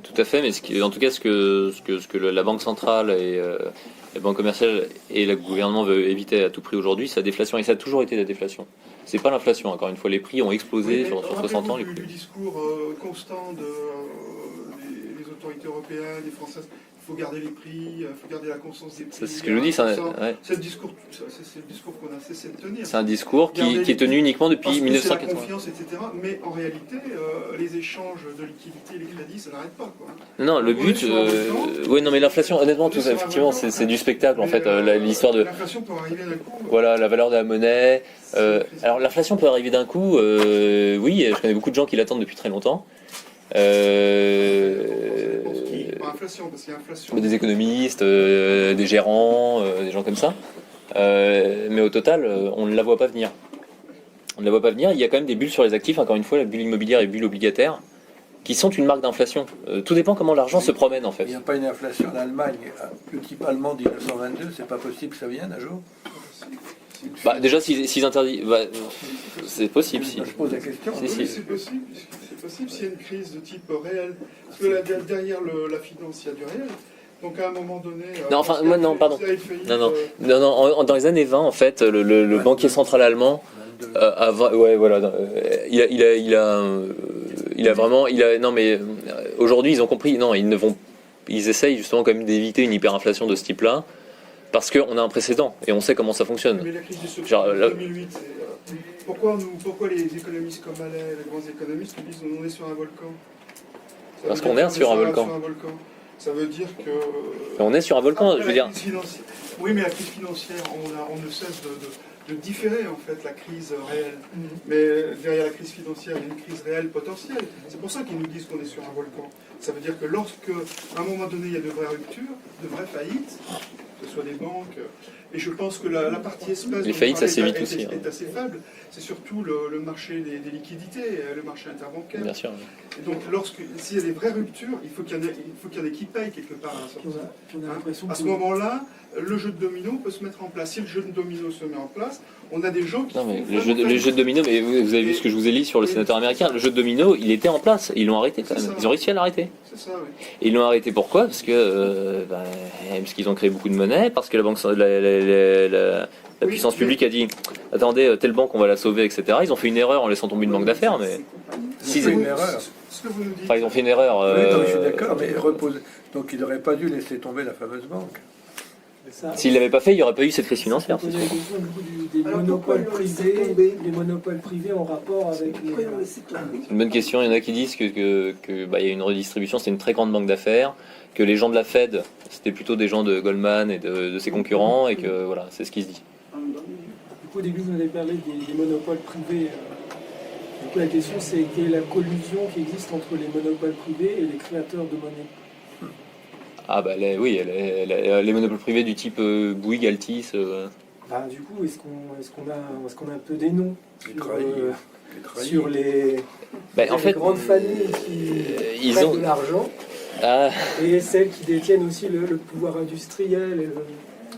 Tout à fait, mais en tout cas, ce que la Banque centrale et la Banque commerciale et le gouvernement veulent éviter à tout prix aujourd'hui, c'est la déflation. Et ça a toujours été la déflation. C'est pas l'inflation, encore une fois. Les prix ont explosé sur 60 ans. Du discours constant des autorités européennes, des Françaises. Il faut garder les prix, il faut garder la constance des prix. C'est ce que je dis. C'est le discours qu'on a cessé de tenir. C'est un discours qui est tenu uniquement depuis 1980. La confiance, etc. Mais en réalité, les échanges de liquidités, les crédits, ça n'arrête pas. Quoi. Non, le but. Oui, non, mais l'inflation, honnêtement, tout ça, effectivement, c'est du spectacle, en fait. L'histoire de. L'inflation peut arriver d'un coup. Voilà, la valeur de la monnaie. Alors, l'inflation peut arriver d'un coup. Oui, je connais beaucoup de gens qui l'attendent depuis très longtemps. Inflation, parce qu'il y a inflation. Des économistes, des gérants, des gens comme ça. Mais au total, on ne la voit pas venir. On ne la voit pas venir. Il y a quand même des bulles sur les actifs, encore une fois, la bulle immobilière et bulle obligataire, qui sont une marque d'inflation. Tout dépend comment l'argent se promène, en fait. Il n'y a pas une inflation en Allemagne. Le type allemand 1922, c'est pas possible que ça vienne un jour. Bah, déjà, s'ils interdisent. Bah, c'est possible. Si. Je pose la question. Oui, c'est possible. C'est possible s'il y a une crise de type réel. Parce que derrière la finance, il y a du réel. Donc à un moment donné. Non, enfin, moi, non, pardon. Non, dans les années 20, en fait, le banquier central allemand. Ouais, voilà. Il a vraiment. Non, mais aujourd'hui, ils ont compris. Non, ils essayent justement quand même d'éviter une hyperinflation de ce type-là. Parce qu'on a un précédent et on sait comment ça fonctionne. Mais la crise de 2008, pourquoi les économistes comme Allais, les grands économistes, nous disent qu'on est sur un volcan? Parce qu'on est sur un volcan. Ça veut dire que... On est sur un volcan, je veux dire. Oui, mais la crise financière, on ne cesse de différer en fait la crise réelle. Mais derrière la crise financière, il y a une crise réelle potentielle. C'est pour ça qu'ils nous disent qu'on est sur un volcan. Ça veut dire que lorsque, à un moment donné, il y a de vraies ruptures, de vraies faillites, que ce soit des banques, et je pense que la partie espèce les faillites, ça s'évite aussi, est assez faible, c'est surtout le marché des liquidités, le marché interbancaire. Bien sûr. Et donc, s'il y a des vraies ruptures, il faut qu'il y en ait qui payent quelque part à la sortie. À ce moment-là, le jeu de domino peut se mettre en place. Si le jeu de domino se met en place, on a des gens qui... Non, mais le jeu de domino, mais vous avez vu ce que je vous ai lu sur le sénateur américain, le jeu de domino, il était en place, ils l'ont arrêté quand même. Ils ont réussi à l'arrêter. C'est ça, oui. Et ils l'ont arrêté pourquoi? Parce qu'ils ont créé beaucoup de monnaie, parce que la puissance publique a dit attendez, telle banque on va la sauver, etc. Ils ont fait une erreur en laissant tomber une banque d'affaires, mais une erreur. Enfin, ils ont fait une erreur. Oui, non, je suis d'accord, mais donc il n'aurait pas dû laisser tomber la fameuse banque. Ça, S'il l'avait pas fait, il n'y aurait pas eu cette crise financière. Poser la question du coup des Alors, monopoles pourquoi ils l'ont laissé privés, tomber les monopoles privés en rapport avec Pourquoi ils l'ont les... laissé tomber? C'est une bonne question. Il y en a qui disent bah, il y a une redistribution, c'est une très grande banque d'affaires, que les gens de la Fed, c'était plutôt des gens de Goldman et de ses concurrents, et que voilà, c'est ce qui se dit. Du coup, au début, vous avez parlé des monopoles privés. Du coup, la question, c'est quelle est la collusion qui existe entre les monopoles privés et les créateurs de monnaie? Ah bah oui, les monopoles privés du type Bouygues, Altis. Bah, du coup, est-ce qu'on a un peu des noms Les sur, trahis. sur les, Bah, en les fait, grandes familles qui ils prêtent ont- de l'argent ah, et celles qui détiennent aussi le pouvoir industriel et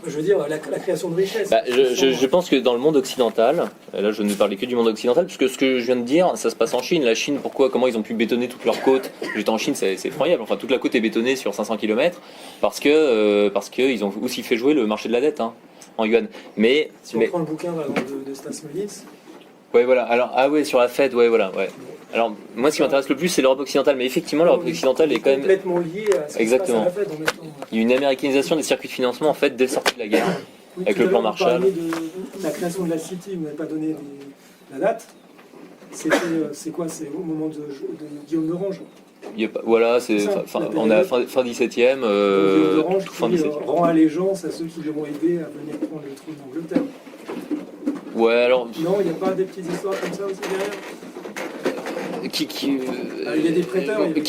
je veux dire la création de richesse. bah, je pense que dans le monde occidental, et là je ne parlais que du monde occidental, parce que ce que je viens de dire, ça se passe en Chine. La Chine, comment ils ont pu bétonner toute leur côte? J'étais en Chine, c'est effroyable. Enfin, toute la côte est bétonnée sur 500 km parce que ils ont aussi fait jouer le marché de la dette, hein, en yuan. Mais Si on prend le bouquin par exemple, de Stas Smolitz, ouais, voilà. Alors, sur la Fed, ouais, voilà, ouais. Alors, moi, ce qui m'intéresse le plus, c'est l'Europe occidentale. Mais effectivement, l'Europe occidentale est quand même. complètement lié à ce qui se passe à la Fed en même temps. Il y a une américanisation des circuits de financement en fait dès la sortie de la guerre. Oui, Avec tout le à plan l'heure, vous Marshall. parliez de la création de la City, vous n'avez pas donné la date. C'est quoi? C'est au moment de Guillaume d'Orange. Il y a pas- voilà, c'est C'est ça, la on est à période. fin 17e, Guillaume d'Orange toute fin qui 17e. rend allégeance à ceux qui l'ont aidé à venir prendre le trône d'Angleterre. Ouais, alors Non, il n'y a pas des petites histoires comme ça aussi derrière? Il y a des prêteurs. il y a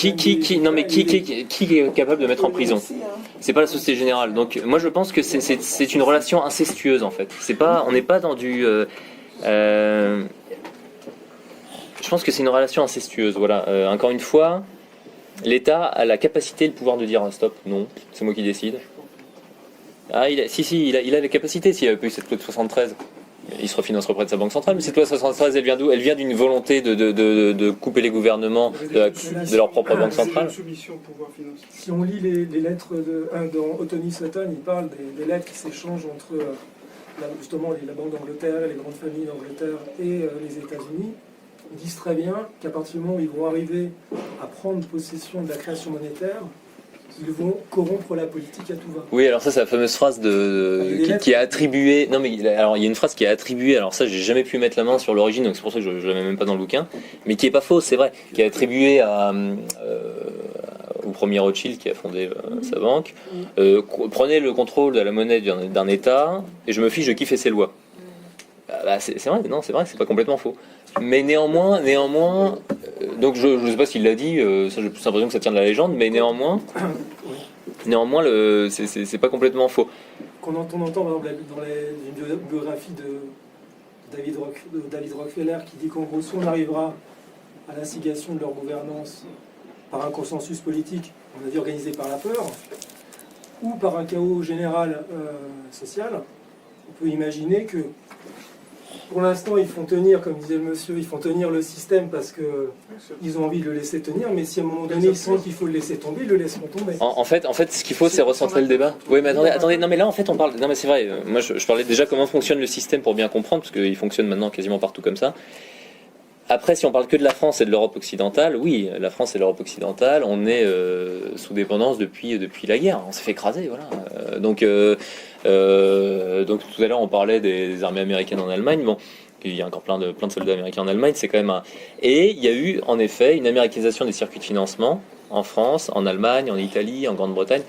qui est capable de mettre en prison? Aussi, hein. C'est pas la Société Générale. Donc moi je pense que c'est une relation incestueuse en fait. On n'est pas dans du je pense que c'est une relation incestueuse. Voilà. Encore une fois, l'État a la capacité et le pouvoir de dire stop, non, c'est moi qui décide. Ah, il a la capacité. S'il n'y avait pas eu cette loi de 73, il se refinancerait auprès de sa banque centrale. Mais cette loi de 73, elle vient d'où? Elle vient d'une volonté de couper les gouvernements de leur propre banque C'est centrale. une soumission au pouvoir financier. Si on lit les lettres dans Anthony Sutton, il parle des lettres qui s'échangent entre justement la Banque d'Angleterre, les grandes familles d'Angleterre et les États-Unis. Ils disent très bien qu'à partir du moment où ils vont arriver à prendre possession de la création monétaire, ils vont corrompre la politique à tout va. Oui, alors ça, c'est la fameuse phrase qui est attribuée. Non, mais alors il y a une phrase qui est attribuée. Alors ça, j'ai jamais pu mettre la main sur l'origine, donc c'est pour ça que je la mets même pas dans le bouquin. Mais qui est pas fausse, c'est vrai, qui est attribuée au premier Rothschild qui a fondé sa banque. Prenez le contrôle de la monnaie d'un État et je me fiche de qui fait ses lois. Bah, c'est vrai, non, c'est vrai, c'est pas complètement faux. Mais néanmoins, donc je ne sais pas s'il l'a dit, ça j'ai plus l'impression que ça tient de la légende, mais néanmoins, c'est pas complètement faux. On entend par exemple dans une biographie de David Rockefeller qui dit qu'en gros, si on arrivera à l'instigation de leur gouvernance par un consensus politique, on a dit organisé par la peur, ou par un chaos général social, on peut imaginer que pour l'instant, ils font tenir, comme disait le monsieur, ils font tenir le système parce qu'ils ont envie de le laisser tenir, mais si à un moment donné, ils sentent qu'il faut le laisser tomber, ils le laisseront tomber. En fait, ce qu'il faut, c'est recentrer le débat. Oui, mais attendez, non, mais là, en fait, on parle. Non, mais c'est vrai. Moi, je parlais déjà comment fonctionne le système pour bien comprendre, parce qu'il fonctionne maintenant quasiment partout comme ça. Après, si on parle que de la France et de l'Europe occidentale, oui, la France et l'Europe occidentale, on est sous dépendance depuis la guerre. On s'est fait écraser, voilà. Donc tout à l'heure, on parlait des armées américaines en Allemagne. Bon, il y a encore plein de soldats américains en Allemagne. C'est quand même Et il y a eu, en effet, une américanisation des circuits de financement en France, en Allemagne, en Italie, en Grande-Bretagne.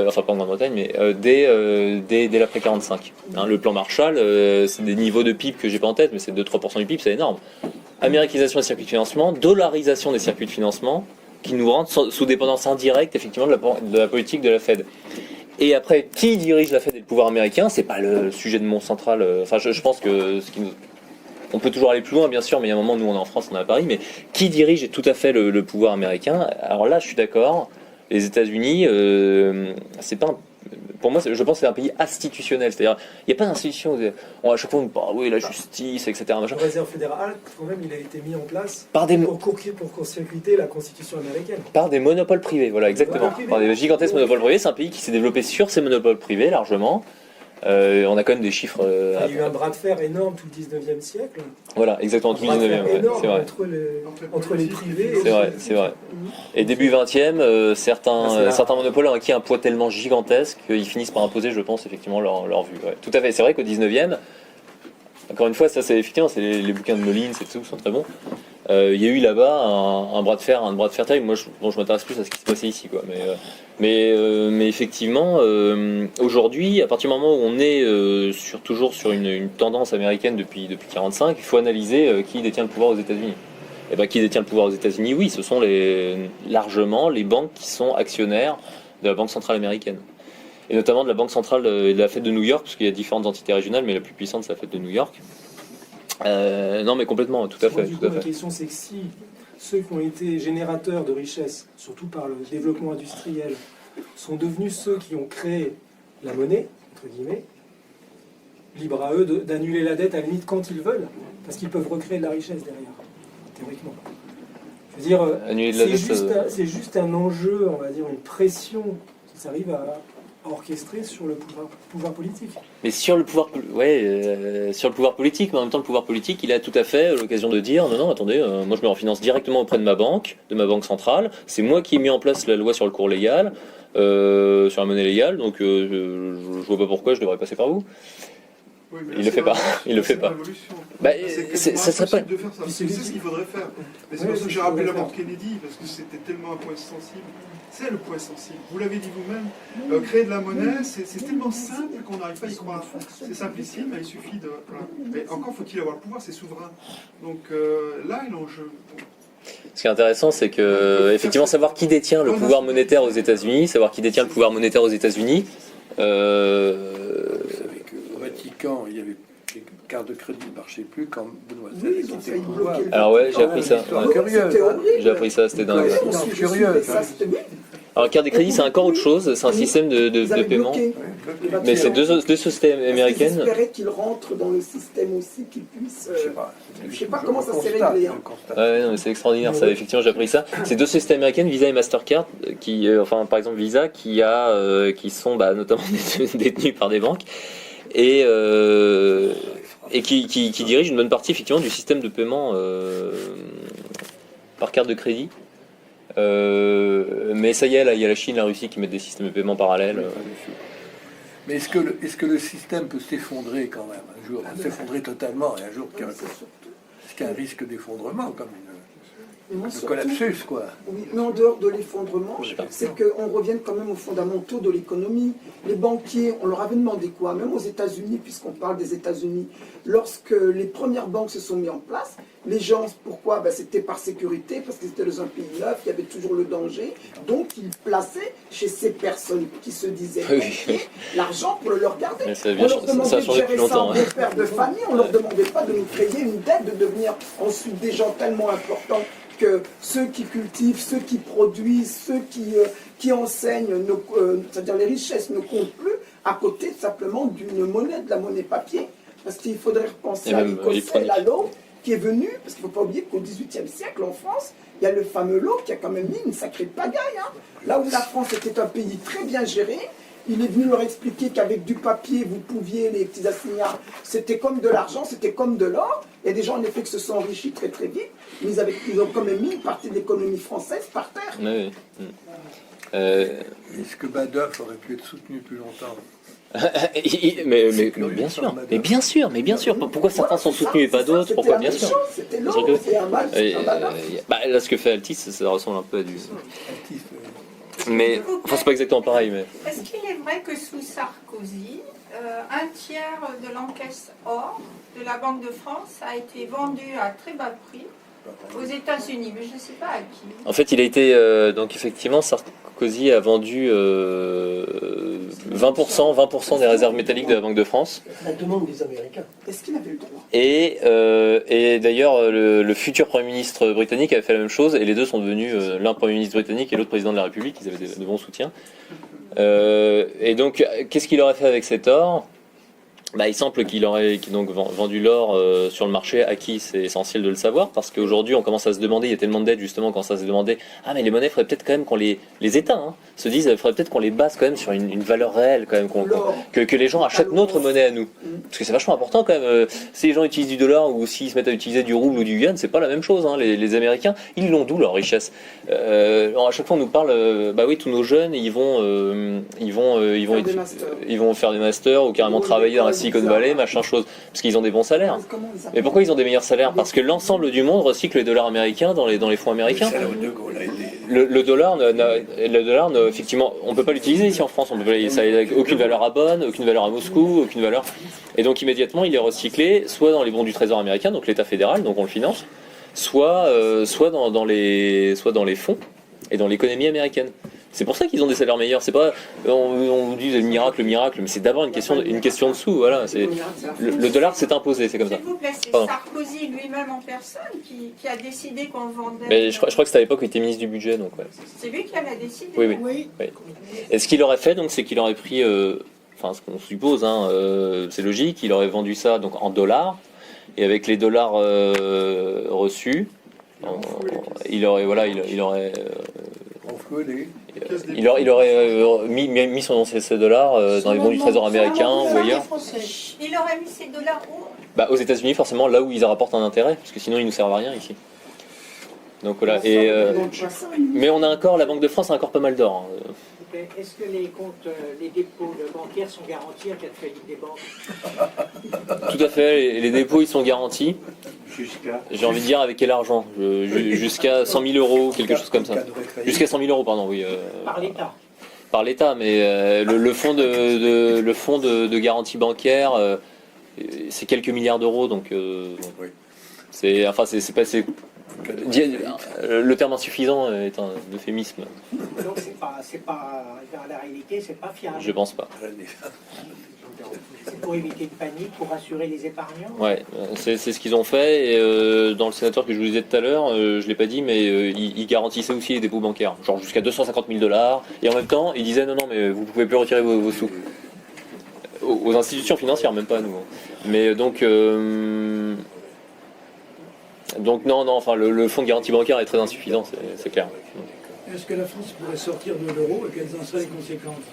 Enfin, pas en Grande-Bretagne, mais dès l'après 45. Hein, le plan Marshall, c'est des niveaux de PIB que j'ai pas en tête, mais c'est 2-3% du PIB, c'est énorme. Américanisation des circuits de financement, dollarisation des circuits de financement, qui nous rendent sous dépendance indirecte, effectivement, de la politique de la Fed. Et après, qui dirige la Fed et le pouvoir américain? C'est pas le sujet de mon central. Enfin, je pense que on peut toujours aller plus loin, bien sûr, mais il y a un moment, nous, on est en France, on est à Paris, mais qui dirige tout à fait le pouvoir américain? Alors là, je suis d'accord. Les États-Unis, c'est pas pour moi, je pense que c'est un pays institutionnel. C'est-à-dire, il n'y a pas d'institution. À chaque fois, on parle, oui, la justice, etc. La réserve fédérale, quand même, il a été mis en place Par des pour court-circuiter la Constitution américaine. Par des monopoles privés, voilà, exactement. Par des gigantesques monopoles privés. C'est un pays qui s'est développé sur ces monopoles privés, largement. On a quand même des chiffres. Il y a eu un bras de fer énorme tout le 19e siècle. Voilà, exactement, tout le Un bras de 19e, fer ouais, énorme c'est vrai. entre les privés et C'est vrai, c'est vrai. Et début 20e, certains monopoles ont acquis un poids tellement gigantesque qu'ils finissent par imposer, je pense, effectivement, leur vue. Ouais. Tout à fait. C'est vrai qu'au 19e, encore une fois, ça c'est effectivement, c'est les bouquins de Moline, c'est tout, sont très bons. Il y a eu là-bas un bras de fer terrible. Moi, je m'intéresse plus à ce qui se passait ici, quoi. Mais effectivement, aujourd'hui, à partir du moment où on est toujours sur une tendance américaine depuis 1945, il faut analyser qui détient le pouvoir aux États-Unis. Et ben, qui détient le pouvoir aux États-Unis? Oui, ce sont largement les banques qui sont actionnaires de la Banque centrale américaine. Et notamment de la Banque centrale de la Fed de New York, parce qu'il y a différentes entités régionales, mais la plus puissante, c'est la Fed de New York. Non, mais complètement, tout à fait. Du coup, la question, c'est que si ceux qui ont été générateurs de richesse, surtout par le développement industriel, sont devenus ceux qui ont créé la monnaie, entre guillemets, libre à eux d'annuler la dette à la limite quand ils veulent, parce qu'ils peuvent recréer de la richesse derrière, théoriquement. Je veux dire, Annuler de la dette, c'est juste un enjeu, on va dire, une pression qu'ils arrivent à orchestré sur le pouvoir politique. Mais sur le pouvoir, sur le pouvoir politique, mais en même temps le pouvoir politique, il a tout à fait l'occasion de dire non, attendez, moi je me refinance directement auprès de ma banque centrale. C'est moi qui ai mis en place la loi sur le cours légal, sur la monnaie légale, donc je vois pas pourquoi je devrais passer par vous. Oui, mais Il le fait pas. Il le fait pas. Bah, ça serait pas. de faire ça. C'est ce qu'il faudrait faire. Mais c'est pour ça que j'ai rappelé la mort de Kennedy, parce que c'était tellement un point sensible. C'est le point sensible. Vous l'avez dit vous-même. Créer de la monnaie, c'est tellement simple qu'on n'arrive pas à y croire. C'est simplissime, mais il suffit de. Voilà. Mais encore faut-il avoir le pouvoir, c'est souverain. Donc là est l'enjeu. Ce qui est intéressant, c'est que effectivement savoir qui détient le pouvoir monétaire aux États-Unis, Au Vatican, il y avait des cartes de crédit ne marchaient plus quand Benoît Oui, XVI ils ont était failli au pouvoir. bloquer le Alors ouais, j'ai appris ça. Histoire Ouais. curieuse, C'était hein. horrible. J'ai appris ça, c'était dingue. Ouais, Non, on suit curieux, ça, hein. c'était oui. Alors carte de crédit, c'est encore autre chose, c'est un système de Ils avaient paiement. bloqué le Vatican. Mais c'est deux sociétés Parce qu'ils américaines. espéraient qu'ils rentrent dans le système aussi, qu'ils puissent. Je sais pas comment ça s'est constate, réglé. je Hein. constate. Ouais, non, mais c'est extraordinaire ça, effectivement j'ai appris ça. C'est deux sociétés américaines, Visa et Mastercard, qui, enfin par exemple Visa, qui sont notamment détenues par des banques, et qui dirigent une bonne partie effectivement du système de paiement par carte de crédit. Mais ça y est, là il y a la Chine, la Russie qui mettent des systèmes de paiement parallèles. Mais est-ce que le système peut s'effondrer quand même un jour, s'effondrer totalement, et un jour qu'il y a est-ce qu'il y a un risque d'effondrement comme Mais moi, un surtout, collapsus quoi. oui, mais en dehors de l'effondrement, Je sais pas. c'est qu'on revienne quand même aux fondamentaux de l'économie. Les banquiers, on leur avait demandé quoi? Même aux États-Unis, puisqu'on parle des États-Unis, lorsque les premières banques se sont mises en place, les gens, pourquoi? C'était par sécurité, parce qu'ils étaient dans un pays neuf, il y avait toujours le danger. Donc, ils plaçaient chez ces personnes qui se disaient Oui. banquiers l'argent pour le leur garder. Mais ça, On leur ça demandait a de changé gérer depuis longtemps. ça en pères de famille, on leur demandait pas de nous créer une dette, de devenir ensuite des gens tellement importants que ceux qui cultivent, ceux qui produisent, ceux qui enseignent, c'est-à-dire les richesses ne comptent plus à côté simplement d'une monnaie, de la monnaie papier. Parce qu'il faudrait repenser Et à même l'Écossais, électronique. l'eau, qui est venu, parce qu'il ne faut pas oublier qu'au XVIIIe siècle, en France, il y a le fameux lot qui a quand même mis une sacrée pagaille. Hein. Là où la France était un pays très bien géré, il est venu leur expliquer qu'avec du papier, vous pouviez, les petits assignats, c'était comme de l'argent, c'était comme de l'or. Il y a des gens, en effet, qui se sont enrichis très très vite, mais ils ont quand même mis une partie de l'économie française par terre. Oui. Est-ce que Badoff aurait pu être soutenu plus longtemps? Mais bien sûr. Pourquoi certains sont soutenus et pas d'autres? Pourquoi? Bien sûr. C'était Bien l'or, sûr que- c'est un mal, c'est un malin. Là, ce que fait Altis, ça ressemble un peu à du. Actif, Mais enfin, c'est pas exactement pareil, mais. Est-ce qu'il est vrai que sous Sarkozy, un tiers de l'encaisse or de la Banque de France a été vendu à très bas prix aux États-Unis, mais je ne sais pas à qui. En fait, il a été donc effectivement Sarkozy a vendu 20% des réserves métalliques de la Banque de France. La demande des Américains. Est-ce qu'il avait le droit? Et d'ailleurs, le futur Premier ministre britannique avait fait la même chose, et les deux sont devenus l'un Premier ministre britannique et l'autre président de la République. Ils avaient de bons soutiens. Et donc, qu'est-ce qu'il aurait fait avec cet or? il semble qu'il aurait donc vendu l'or sur le marché. À qui c'est essentiel de le savoir, parce qu'aujourd'hui on commence à se demander, il y a tellement de dettes justement, qu'on commence à se demander, ah mais les monnaies, il faudrait peut-être quand même qu'on les États se disent, il faudrait peut-être qu'on les base quand même sur une valeur réelle quand même, que les gens achètent notre monnaie à nous, parce que c'est vachement important quand même. Si les gens utilisent du dollar ou s'ils se mettent à utiliser du rouble ou du yuan, c'est pas la même chose. Les Américains, ils l'ont d'où leur richesse. À chaque fois on nous parle, bah oui, tous nos jeunes ils vont faire des masters ou carrément travailler dans la Silicon Valley, machin chose, parce qu'ils ont des bons salaires. Mais pourquoi ils ont des meilleurs salaires? Parce que l'ensemble du monde recycle les dollars américains dans les fonds américains. Le dollar, effectivement, on peut pas l'utiliser ici en France. Ça n'a aucune valeur à Bonn, aucune valeur à Moscou, aucune valeur. Et donc immédiatement, il est recyclé, soit dans les bons du Trésor américain, donc l'État fédéral, donc on le finance, soit dans les fonds et dans l'économie américaine. C'est pour ça qu'ils ont des salaires meilleurs. C'est pas, on dit le miracle, mais c'est d'abord une question de sous. Voilà, le dollar s'est imposé, c'est comme ça. S'il vous plaît, c'est Sarkozy lui-même en personne qui a décidé qu'on vendait. Mais je crois que c'était à l'époque où il était ministre du budget, donc ouais. C'est lui qui en a décidé. Oui. Et ce qu'il aurait fait, donc, c'est qu'il aurait pris, ce qu'on suppose, c'est logique, il aurait vendu ça donc en dollars, et avec les dollars reçus, il aurait mis ses dollars dans les bons du Trésor américain ou ailleurs. Il aurait mis ses dollars où? Aux États-Unis, forcément, là où ils rapportent un intérêt, parce que sinon ils nous servent à rien ici. Donc voilà. Mais on a encore, la Banque de France a encore pas mal d'or. Est-ce que les comptes, les dépôts bancaires sont garantis en cas de faillite des banques? Tout à fait, les dépôts ils sont garantis. J'ai envie de dire avec quel argent? Jusqu'à 100 000 euros, quelque chose comme ça. Jusqu'à 100 000 euros, pardon, oui. Par l'État? Par l'État, mais le fonds de garantie bancaire, c'est quelques milliards d'euros, donc c'est pas... Le terme insuffisant est un euphémisme. Donc c'est pas dans la réalité, c'est pas fiable. Je pense pas. C'est pour éviter de panique, pour rassurer les épargnants. Ouais, c'est ce qu'ils ont fait. Et dans le sénateur que je vous disais tout à l'heure, je l'ai pas dit, mais ils garantissaient aussi les dépôts bancaires, genre jusqu'à 250 000 $. Et en même temps, ils disaient non, mais vous pouvez plus retirer vos sous. Aux institutions financières, même pas à nous. Mais donc non, enfin le fonds de garantie bancaire est très insuffisant, c'est clair. Est-ce que la France pourrait sortir de l'euro et quelles en seraient les conséquences?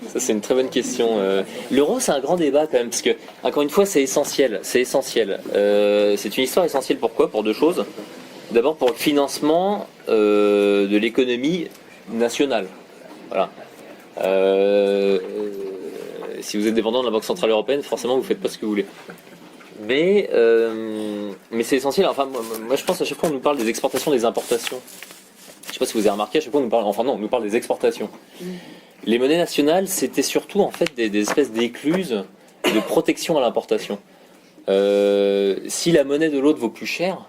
Ça c'est une très bonne question. L'euro c'est un grand débat quand même, parce que encore une fois c'est essentiel. C'est une histoire essentielle. Pourquoi? Pour deux choses. D'abord pour le financement de l'économie nationale. Voilà. Si vous êtes dépendant de la Banque Centrale Européenne, forcément vous faites pas ce que vous voulez. Mais c'est essentiel. Enfin, moi je pense à chaque fois on nous parle des exportations, des importations. Je sais pas si vous avez remarqué, à chaque fois on nous parle des exportations. Les monnaies nationales, c'était surtout en fait des espèces d'écluses de protection à l'importation. Si la monnaie de l'autre vaut plus cher,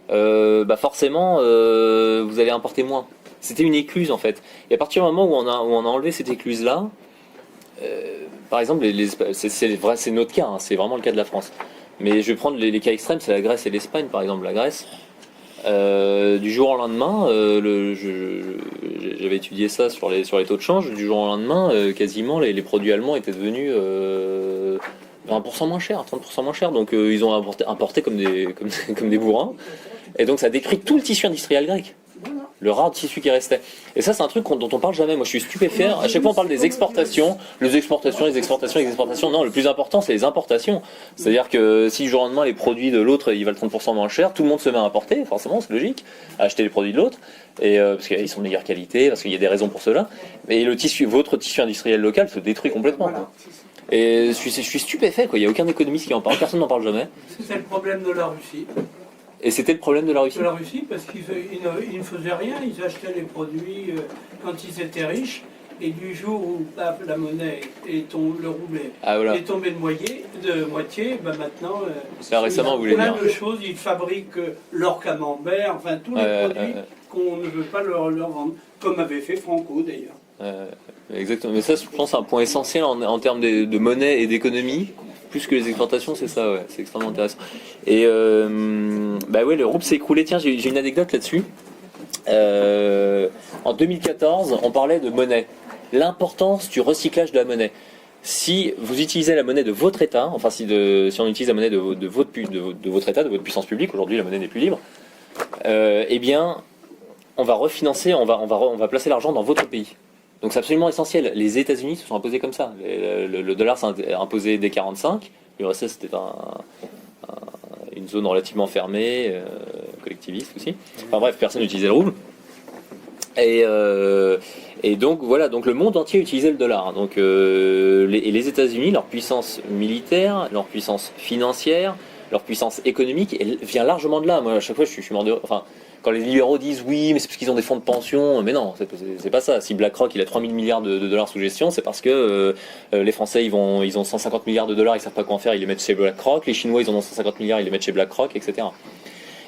forcément vous allez importer moins. C'était une écluse en fait. Et à partir du moment où on a enlevé cette écluse-là, par exemple, c'est notre cas, c'est vraiment le cas de la France. Mais je vais prendre les cas extrêmes, c'est la Grèce et l'Espagne par exemple. La Grèce, du jour au lendemain, j'avais étudié ça sur les taux de change, du jour au lendemain, quasiment les produits allemands étaient devenus 20% moins chers, 30% moins chers. Donc ils ont importé comme des bourrins. Et donc ça détruit tout le tissu industriel grec. Le rare tissu qui restait. Et ça, c'est un truc dont on parle jamais. Moi, je suis stupéfait. À chaque fois, on parle des exportations. Les exportations. Non, le plus important, c'est les importations. C'est-à-dire que si du jour au lendemain, les produits de l'autre, ils valent 30% moins cher, tout le monde se met à importer, forcément, c'est logique, à acheter les produits de l'autre, et parce qu'ils sont de meilleure qualité, parce qu'il y a des raisons pour cela. Et votre tissu industriel local se détruit complètement. Quoi. Et je suis stupéfait, quoi. Il n'y a aucun économiste qui en parle, personne n'en parle jamais. C'est le problème de la Russie. Et c'était le problème de la Russie. De la Russie, parce qu'ils ne faisaient rien, ils achetaient les produits quand ils étaient riches, et du jour où la monnaie le rouble est tombé de moitié, maintenant, récemment, vous voulez plein dire. de choses, ils fabriquent leur camembert, enfin tous les produits qu'on ne veut pas leur vendre, comme avait fait Franco d'ailleurs. Exactement, mais ça je pense c'est un point essentiel en termes de monnaie et d'économie. Plus que les exportations, c'est ça, ouais, c'est extrêmement intéressant. Et le rouble s'est écroulé. Tiens, j'ai une anecdote là-dessus. En 2014, on parlait de monnaie, l'importance du recyclage de la monnaie. si vous utilisez la monnaie de votre État, enfin si on utilise la monnaie de votre État, de votre puissance publique, aujourd'hui la monnaie n'est plus libre, eh bien, on va refinancer, on va placer l'argent dans votre pays. Donc c'est absolument essentiel. Les États-Unis se sont imposés comme ça. Le dollar s'est imposé dès 1945. L'URSS c'était une zone relativement fermée, collectiviste aussi. Enfin bref, personne n'utilisait le rouble. Et donc voilà, donc le monde entier utilisait le dollar. Donc les États-Unis, leur puissance militaire, leur puissance financière, leur puissance économique, elle vient largement de là. Moi, à chaque fois, je suis mort de... Enfin, quand les libéraux disent oui, mais c'est parce qu'ils ont des fonds de pension, mais non, c'est pas ça. Si BlackRock il a 3000 milliards de dollars sous gestion, c'est parce que les Français ils ont 150 milliards de dollars, ils savent pas quoi en faire, ils les mettent chez BlackRock. Les Chinois ils en ont 150 milliards, ils les mettent chez BlackRock, etc.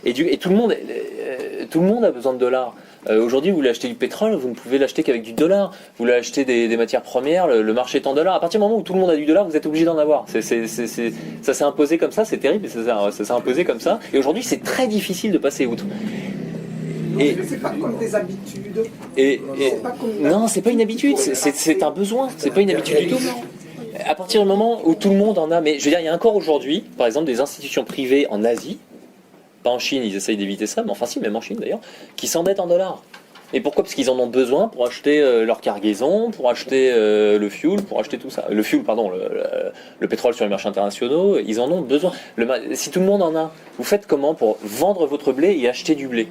Et tout le monde a besoin de dollars. Aujourd'hui, vous voulez acheter du pétrole, vous ne pouvez l'acheter qu'avec du dollar. Vous voulez acheter des matières premières, le marché est en dollars. À partir du moment où tout le monde a du dollar, vous êtes obligé d'en avoir. Ça s'est imposé comme ça, c'est terrible, ça s'est imposé comme ça. Et aujourd'hui, c'est très difficile de passer outre. C'est pas comme des habitudes. Non, c'est pas une habitude, c'est un besoin, c'est pas une habitude du tout. À partir du moment où tout le monde en a, mais je veux dire, il y a encore aujourd'hui, par exemple, des institutions privées en Asie, pas en Chine, ils essayent d'éviter ça, mais enfin si, même en Chine d'ailleurs, qui s'endettent en dollars. Et pourquoi ? Parce qu'ils en ont besoin pour acheter leur cargaison, pour acheter le fuel, pour acheter tout ça. Le fuel, pardon, le pétrole sur les marchés internationaux, ils en ont besoin. Si tout le monde en a, vous faites comment pour vendre votre blé et acheter du blé ?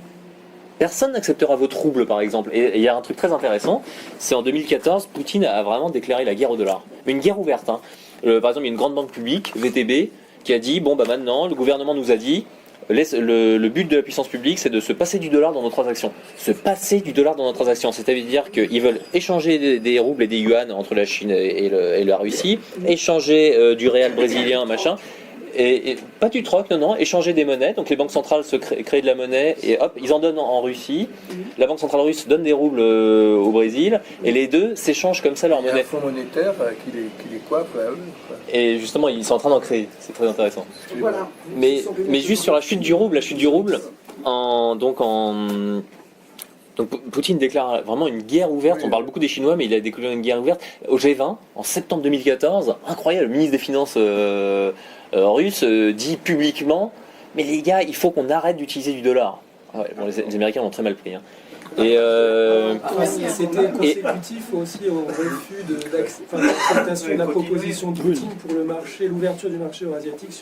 Personne n'acceptera votre rouble, par exemple. Et il y a un truc très intéressant, c'est en 2014, Poutine a vraiment déclaré la guerre au dollar. Mais une guerre ouverte. Hein. Par exemple, il y a une grande banque publique, VTB, qui a dit, bon, bah maintenant, le gouvernement nous a dit, le but de la puissance publique, c'est de se passer du dollar dans nos transactions. Se passer du dollar dans nos transactions, c'est-à-dire qu'ils veulent échanger des roubles et des yuans entre la Chine et la Russie, échanger du réal brésilien, machin. Et pas du troc, non, échanger des monnaies. Donc les banques centrales créent de la monnaie et hop, ils en donnent en Russie. La banque centrale russe donne des roubles au Brésil et les deux s'échangent comme ça leur monnaie. Il y a un fonds monétaire qui les coiffe à eux. Et justement, ils sont en train d'en créer. C'est très intéressant. Voilà. Mais juste sur la chute du rouble, donc Poutine déclare vraiment une guerre ouverte. On parle beaucoup des Chinois, mais il a déclaré une guerre ouverte au G20 en septembre 2014. Incroyable, le ministre des Finances russe dit publiquement, mais les gars, il faut qu'on arrête d'utiliser du dollar. Ah ouais, bon, les Américains l'ont très mal pris. Hein. C'était consécutif aussi au refus d'acceptation de la proposition de Poutine pour le marché, l'ouverture du marché eurasiatique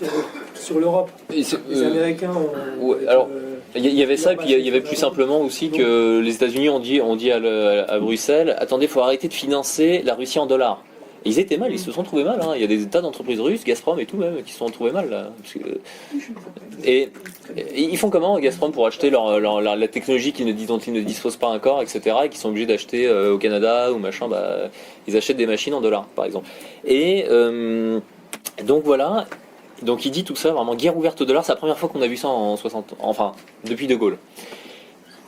sur l'Europe. Les Américains ont... alors, il y avait ça, et puis il y avait plus simplement aussi que les États-Unis ont dit à Bruxelles, attendez, il faut arrêter de financer la Russie en dollars. Et ils étaient mal, ils se sont trouvés mal. Hein. Il y a des tas d'entreprises russes, Gazprom et tout même, qui se sont trouvés mal. Là. Et ils font comment, Gazprom, pour acheter la technologie dont ils ne disposent pas encore, etc. Et qui sont obligés d'acheter au Canada ou machin, ils achètent des machines en dollars, par exemple. Et donc voilà, donc il dit tout ça, vraiment guerre ouverte au dollar, c'est la première fois qu'on a vu ça depuis De Gaulle.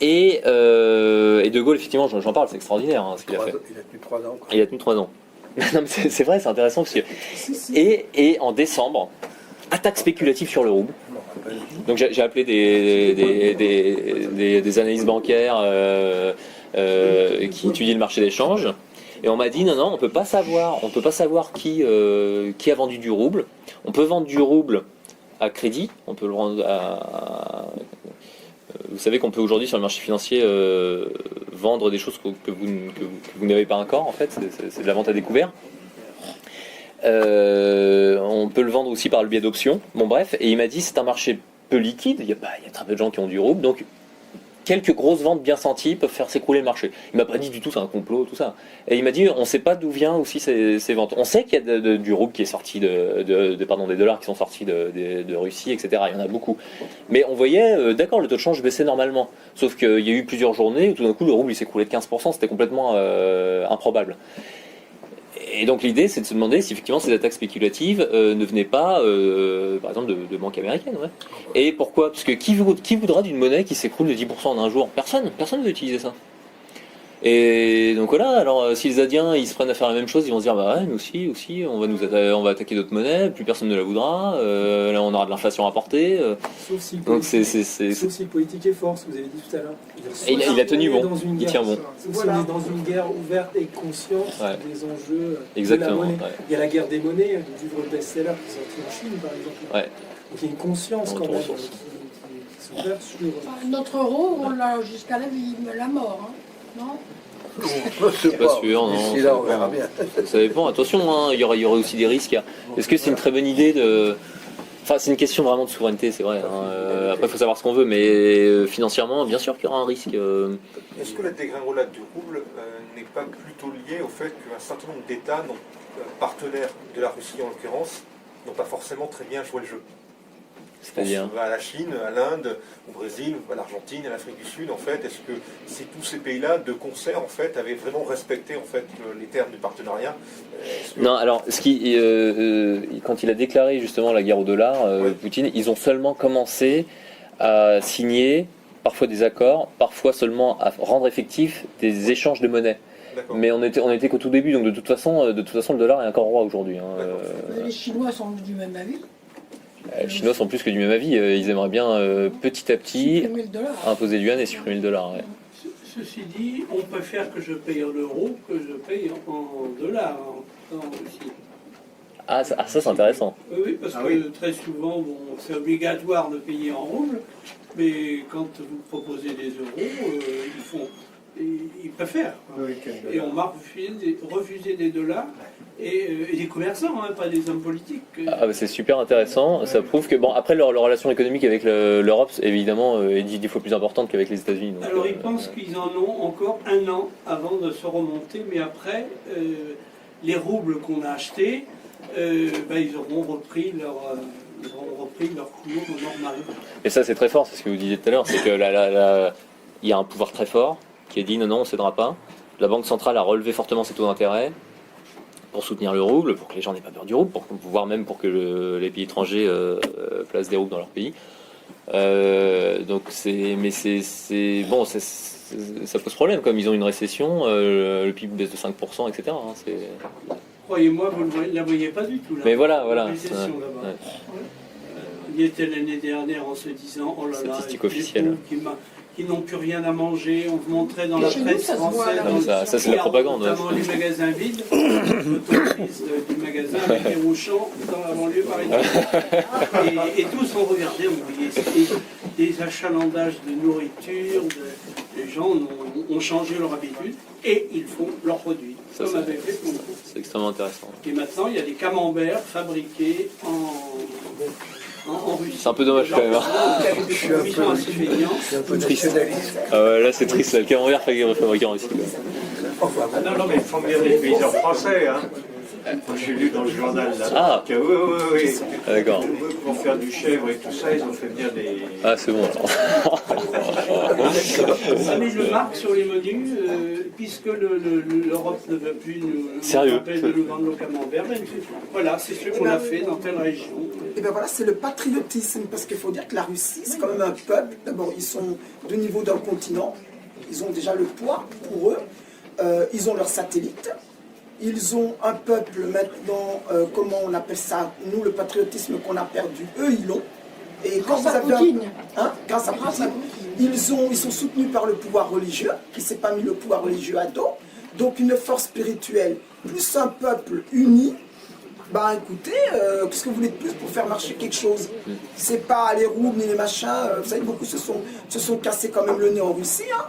Et De Gaulle, effectivement, j'en parle, c'est extraordinaire ce qu'il a fait. Il a tenu 3 ans. Il a tenu 3 ans. Non, mais c'est vrai, c'est intéressant parce que... Et en décembre, attaque spéculative sur le rouble. Donc j'ai appelé des analystes bancaires qui étudient le marché d'échange. Et on m'a dit non, on peut pas savoir qui a vendu du rouble. On peut vendre du rouble à crédit, on peut le vendre vous savez qu'on peut aujourd'hui sur le marché financier vendre des choses que vous n'avez pas encore, en fait, c'est de la vente à découvert. On peut le vendre aussi par le biais d'options. Bon bref, et il m'a dit c'est un marché peu liquide, il y a très peu de gens qui ont du rouble, donc quelques grosses ventes bien senties peuvent faire s'écrouler le marché. Il m'a pas dit du tout c'est un complot, tout ça. Et il m'a dit on sait pas d'où vient aussi ces ventes. On sait qu'il y a du rouble qui est sorti des dollars qui sont sortis de Russie, etc. Il y en a beaucoup. Mais on voyait, d'accord, le taux de change baissait normalement. Sauf qu'il y a eu plusieurs journées où tout d'un coup le rouble il s'est écroulé de 15%, c'était complètement improbable. Et donc l'idée c'est de se demander si effectivement ces attaques spéculatives ne venaient pas par exemple de banques américaines. Ouais. Et pourquoi ? Parce que qui voudra d'une monnaie qui s'écroule de 10% en un jour ? Personne ne veut utiliser ça. Et donc voilà, alors si les Indiens ils se prennent à faire la même chose, ils vont se dire bah ouais, nous aussi, on va attaquer d'autres monnaies, plus personne ne la voudra, là on aura de l'inflation à porter. Sauf si le Donc sauf si le politique est fort, ce que vous avez dit tout à l'heure. il a tenu bon, il tient bon. Si on est dans une guerre ouverte et consciente des enjeux Exactement, de la monnaie. ouais. Il y a la guerre des monnaies, du livre best-seller qui est sorti en Chine par exemple. Ouais. Donc il y a une conscience quand même qui s'ouvre sur... Notre euro, on l'a jusqu'à la mort, hein, non? C'est pas sûr, non. D'ici là, on verra bien. Ça dépend, attention, hein, il y aurait aussi des risques. Est-ce que c'est une très bonne idée de... Enfin, c'est une question vraiment de souveraineté, c'est vrai. Hein. Après, il faut savoir ce qu'on veut, mais financièrement, bien sûr qu'il y aura un risque. Est-ce que la dégringolade du rouble n'est pas plutôt liée au fait qu'un certain nombre d'États, partenaires de la Russie en l'occurrence, n'ont pas forcément très bien joué le jeu? C'est-à-dire à la Chine, à l'Inde, au Brésil, à l'Argentine, à l'Afrique du Sud, en fait, est-ce que si tous ces pays-là, de concert, en fait, avaient vraiment respecté, en fait, les termes du partenariat Non, alors, quand il a déclaré justement la guerre au dollar, Poutine, ils ont seulement commencé à signer parfois des accords, parfois seulement à rendre effectifs des échanges de monnaie. Mais on était qu'au tout début, donc de toute façon, le dollar est encore roi aujourd'hui. Hein. Les Chinois sont du même avis. Les Chinois sont plus que du même avis. Ils aimeraient bien petit à petit imposer le yuan et supprimer le dollar. Ouais. Ceci dit, on préfère que je paye en euros que je paye en dollars en Russie. Ah, ça c'est intéressant. Oui, parce que très souvent, c'est obligatoire de payer en roubles, mais quand vous proposez des euros, ils préfèrent. Et on m'a refusé des dollars. Et des commerçants, hein, pas des hommes politiques. Ah bah c'est super intéressant, ça prouve que, bon, après leur relation économique avec l'Europe, évidemment, est 10 fois plus importante qu'avec les États-Unis. Alors ils pensent qu'ils en ont encore un an avant de se remonter, mais après, les roubles qu'on a achetés, ils auront repris leur cours normal. Et ça c'est très fort, c'est ce que vous disiez tout à l'heure, c'est que il y a un pouvoir très fort qui a dit non, on ne cédera pas. La Banque centrale a relevé fortement ses taux d'intérêt pour soutenir le rouble, pour que les gens n'aient pas peur du rouble, voire même pour que les pays étrangers placent des roubles dans leur pays. Donc ça pose problème, comme ils ont une récession, le PIB baisse de 5%, etc. Hein, croyez-moi, vous ne la voyez pas du tout. Là. Mais voilà. Il y était l'année dernière en se disant, oh là là, statistique officielle. Qui n'ont plus rien à manger. On vous montrait dans la presse française. Ça c'est la propagande. Notamment les magasins vides, l'autorise du magasin avec des rouchants dans la banlieue parisienne. Et tous ont regardé, on voyait des achalandages de nourriture, les gens ont changé leur habitude et ils font leurs produits, comme avait fait Ponto. C'est extrêmement intéressant. Et maintenant, il y a des camemberts fabriqués en Russie. C'est un peu dommage quand même. Je suis un peu triste. Là c'est triste, le camembert fabriqué en Russie. Non, mais il faut bien des paysans français. Hein. J'ai lu dans le journal là. Que, oui. D'accord. Pour faire du chèvre et tout ça, ils ont fait venir des. Ah, c'est bon alors. Mais je marque sur les menus, puisque l'Europe ne veut plus nous empêcher de nous vendre nos camemberts. Voilà, c'est ce qu'on a fait dans telle région. Et bien voilà, c'est le patriotisme, parce qu'il faut dire que la Russie, c'est quand même un peuple. D'abord, ils sont de niveau d'un continent, ils ont déjà le poids pour eux, ils ont leurs satellites. Ils ont un peuple maintenant, comment on appelle ça, nous le patriotisme qu'on a perdu, eux ils l'ont. Et quand grâce à Poutine. Grâce à Poutine. Ils sont soutenus par le pouvoir religieux, qui ne s'est pas mis le pouvoir religieux à dos. Donc une force spirituelle, plus un peuple uni. Bah écoutez, qu'est-ce que vous voulez de plus pour faire marcher quelque chose? C'est pas les roubles ni les machins, vous savez, beaucoup se sont cassés quand même le nez en Russie, hein.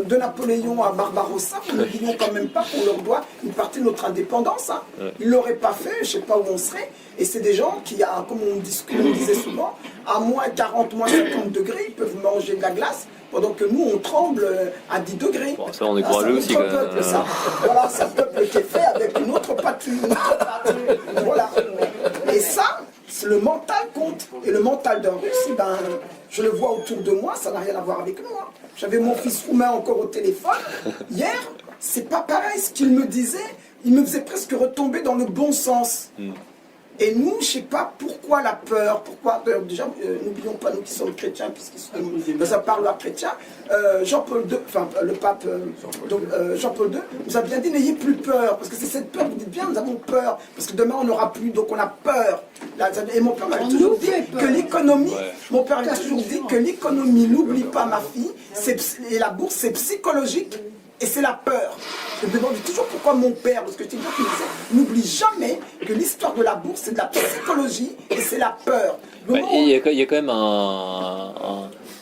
De Napoléon à Barbarossa, nous n'oublions quand même pas qu'on leur doit une partie de notre indépendance. Hein. Ils ne l'auraient pas fait, je ne sais pas où on serait. Et c'est des gens qui, comme on disait souvent, à moins 40, moins 50 degrés, ils peuvent manger de la glace, pendant que nous, on tremble à 10 degrés. Bon, ça, on est courageux aussi. Peuple, ça. Voilà, c'est un peuple qui est fait avec une autre patrie. Voilà. Et ça, le mental compte. Et le mental d'un Russe, je le vois autour de moi, ça n'a rien à voir avec nous. Hein. J'avais mon fils roumain encore au téléphone. Hier, c'est pas pareil ce qu'il me disait. Il me faisait presque retomber dans le bon sens. Et nous, je ne sais pas pourquoi la peur, pourquoi, déjà, n'oublions pas nous qui sommes chrétiens, puisque ça parle à chrétien, Jean-Paul II, enfin le pape Jean-Paul II, nous a bien dit n'ayez plus peur, parce que c'est cette peur, vous dites bien, nous avons peur, parce que demain on n'aura plus, donc on a peur. Et mon père m'avait toujours dit que l'économie, mon père m'avait toujours dit que l'économie, n'oublie pas ma fille, et la bourse c'est psychologique. Et c'est la peur. Je me demande toujours pourquoi mon père, parce que je t'ai dit qu'il disait, n'oublie jamais que l'histoire de la bourse, c'est de la psychologie et c'est la peur. Il y a quand même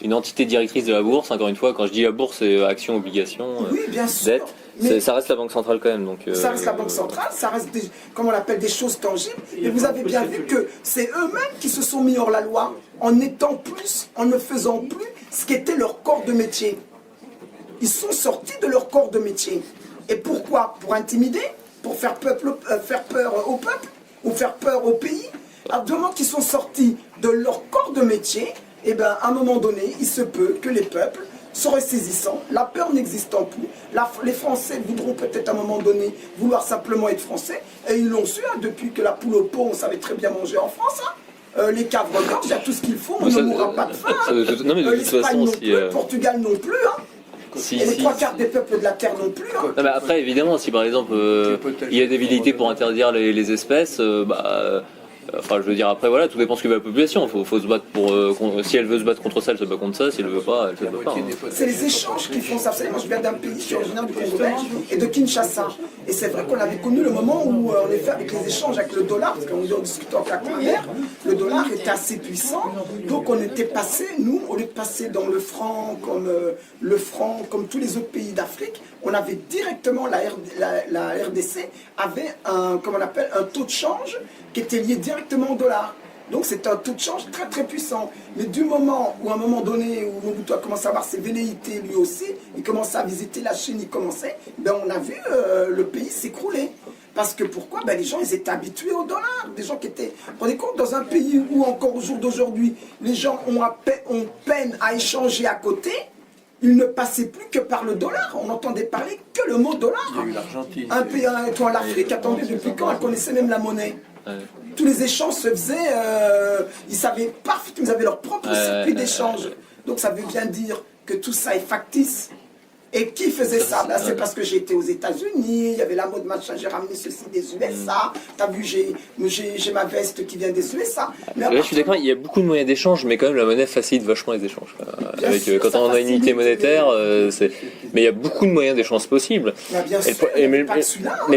une entité directrice de la bourse, encore une fois, quand je dis la bourse, c'est action, obligation, oui, bien sûr, dette. Mais ça reste la banque centrale quand même. Donc, ça reste la banque centrale, ça reste, comme on l'appelle, des choses tangibles. Et vous avez bien vu que c'est eux-mêmes qui se sont mis hors la loi en étant plus, en ne faisant plus ce qui était leur corps de métier. Ils sont sortis de leur corps de métier. Et pourquoi? Pour intimider? Pour faire peur au peuple? Ou faire peur au pays? À du moment qu'ils sont sortis de leur corps de métier, eh ben, à un moment donné, il se peut que les peuples se ressaisissant, la peur n'existant plus, les Français voudront peut-être à un moment donné vouloir simplement être Français, et ils l'ont su, hein, depuis que la poule au pot, on savait très bien manger en France, hein. Les caves regorgent, il y a tout ce qu'il faut, on ne mourra pas de faim. L'Espagne non plus, le Portugal non plus, hein. Et les trois quarts des peuples de la Terre non plus. Hein. Non, mais après, évidemment, si par exemple il y a des velléités pour interdire les espèces, enfin, je veux dire, après, voilà, tout dépend ce que veut la population. Faut se battre pour. Si elle veut se battre contre ça, elle se bat contre ça. Si elle ne veut pas, elle se bat pas. Hein. C'est les échanges qui font ça. Vous savez, moi, je viens d'un pays, je suis originaire du Congo belge et de Kinshasa. Et c'est vrai qu'on avait connu le moment où, en effet, avec les échanges avec le dollar, parce qu'on discutait avec la première, le dollar était assez puissant. Donc, on était passé, nous, au lieu de passer dans le franc, comme tous les autres pays d'Afrique, on avait directement la RDC avait un taux de change qui était lié directement au dollar. Donc c'est un taux de change très très puissant. Mais du moment où à un moment donné, où Mobutu a commencé à avoir ses velléités lui aussi, il commençait à visiter la Chine, il commençait, ben on a vu le pays s'écrouler. Parce que pourquoi? Ben les gens ils étaient habitués au dollar. Des gens qui étaient... Vous vous rendez compte, dans un pays où encore au jour d'aujourd'hui, les gens ont peine à échanger à côté, il ne passait plus que par le dollar. On n'entendait parler que le mot dollar. Il y a eu l'Argentine. Un pays, l'Afrique, attendez, depuis quand elle connaissait même la monnaie? Tous les échanges se faisaient, ils savaient parfaitement, ils avaient leur propre circuit d'échange. Donc ça veut bien dire que tout ça est factice. Et qui faisait ça? Ben, c'est parce que j'ai été aux États-Unis, il y avait la mode machin, j'ai ramené ceci des USA. T'as vu, j'ai ma veste qui vient des USA. Mais là, je suis d'accord, il y a beaucoup de moyens d'échange, mais quand même la monnaie facilite vachement les échanges. Quand on a une unité monétaire, mais il y a beaucoup de moyens d'échange possibles. Mais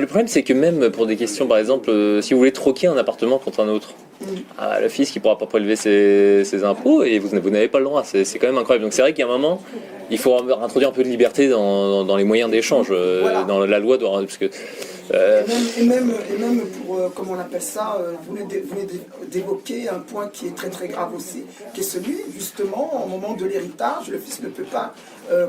le problème, c'est que même pour des questions, par exemple, si vous voulez troquer un appartement contre un autre, le fils qui ne pourra pas prélever ses impôts et vous n'avez pas le droit. C'est quand même incroyable. Donc c'est vrai qu'à un moment, il faut introduire un peu de liberté dans les moyens d'échange, dans la loi. Parce que, et même pour, comment on appelle ça, vous venez d'évoquer un point qui est très très grave aussi, qui est celui, justement, au moment de l'héritage, le fils ne peut pas,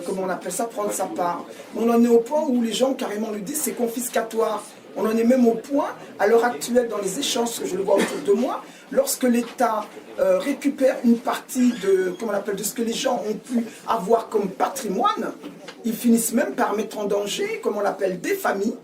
comment on appelle ça, prendre sa part. On en est au point où les gens carrément lui disent c'est confiscatoire. On en est même au point, à l'heure actuelle, dans les échanges que je le vois autour de moi, lorsque l'État récupère une partie de, comment on appelle, de ce que les gens ont pu avoir comme patrimoine, ils finissent même par mettre en danger, comme on l'appelle, des familles.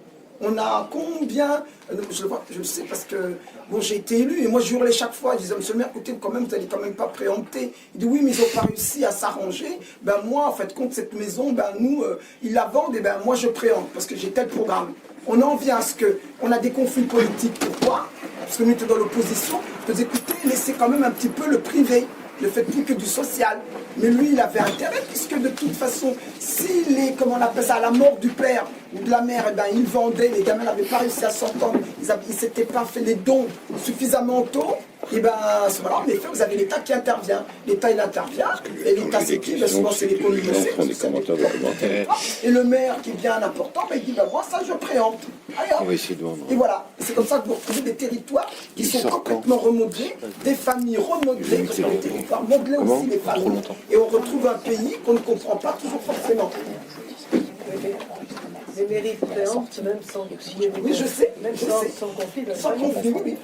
On a combien, je le sais parce que bon, j'ai été élu et moi je hurlais chaque fois, je disais monsieur le maire, écoutez, quand même, vous n'allez quand même pas préempter. Il dit oui, mais ils n'ont pas réussi à s'arranger. Ben moi, en fait, contre cette maison, ben nous, ils la vendent et ben moi je préempte parce que j'ai tel programme. On en vient à ce qu'on a des conflits politiques. Pourquoi? Parce que nous étions dans l'opposition. Je dis écoutez, laissez quand même un petit peu le privé. Ne faites plus que du social. Mais lui, il avait intérêt, puisque de toute façon, s'il est, comment on appelle ça, à la mort du père ou de la mère, eh ben, il vendait, les gamins n'avaient pas réussi à s'entendre, ils ne s'étaient pas fait les dons suffisamment tôt, et bien, à ce moment-là, en effet, vous avez l'État qui intervient. L'État, il intervient, et l'État, c'est qui? Souvent, c'est les communautés. Et le maire, qui est bien important, ben, il dit, ben, moi, ça, je préempte. Allez, et voilà, c'est comme ça que vous retrouvez des territoires qui sont complètement remodelés, des familles remodelées, parce que les territoires modelés aussi, les familles, et on retrouve un pays qu'on ne comprend pas toujours forcément. Les mairies préemptent même sans... Oui, je sais, même je sans, sais. sans conflit. Sans conflit, oui.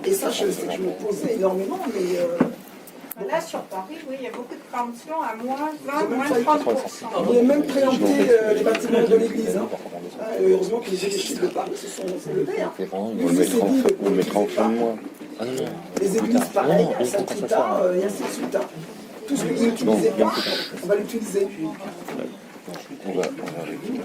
Et ça, je sais que je me posais énormément, mais... Là, sur Paris, oui, il y a beaucoup de préemptions à moins 20, moins 30%. On a même préempté les bâtiments de l'église. Hein. Heureusement que les évêchés de Paris se sont levés. Hein. On le mettra en fin de mois. Les églises, pareil, à Saint-Rita, et ainsi de suite. Tout ce que vous n'utilisez pas, on va l'utiliser. On va réguler.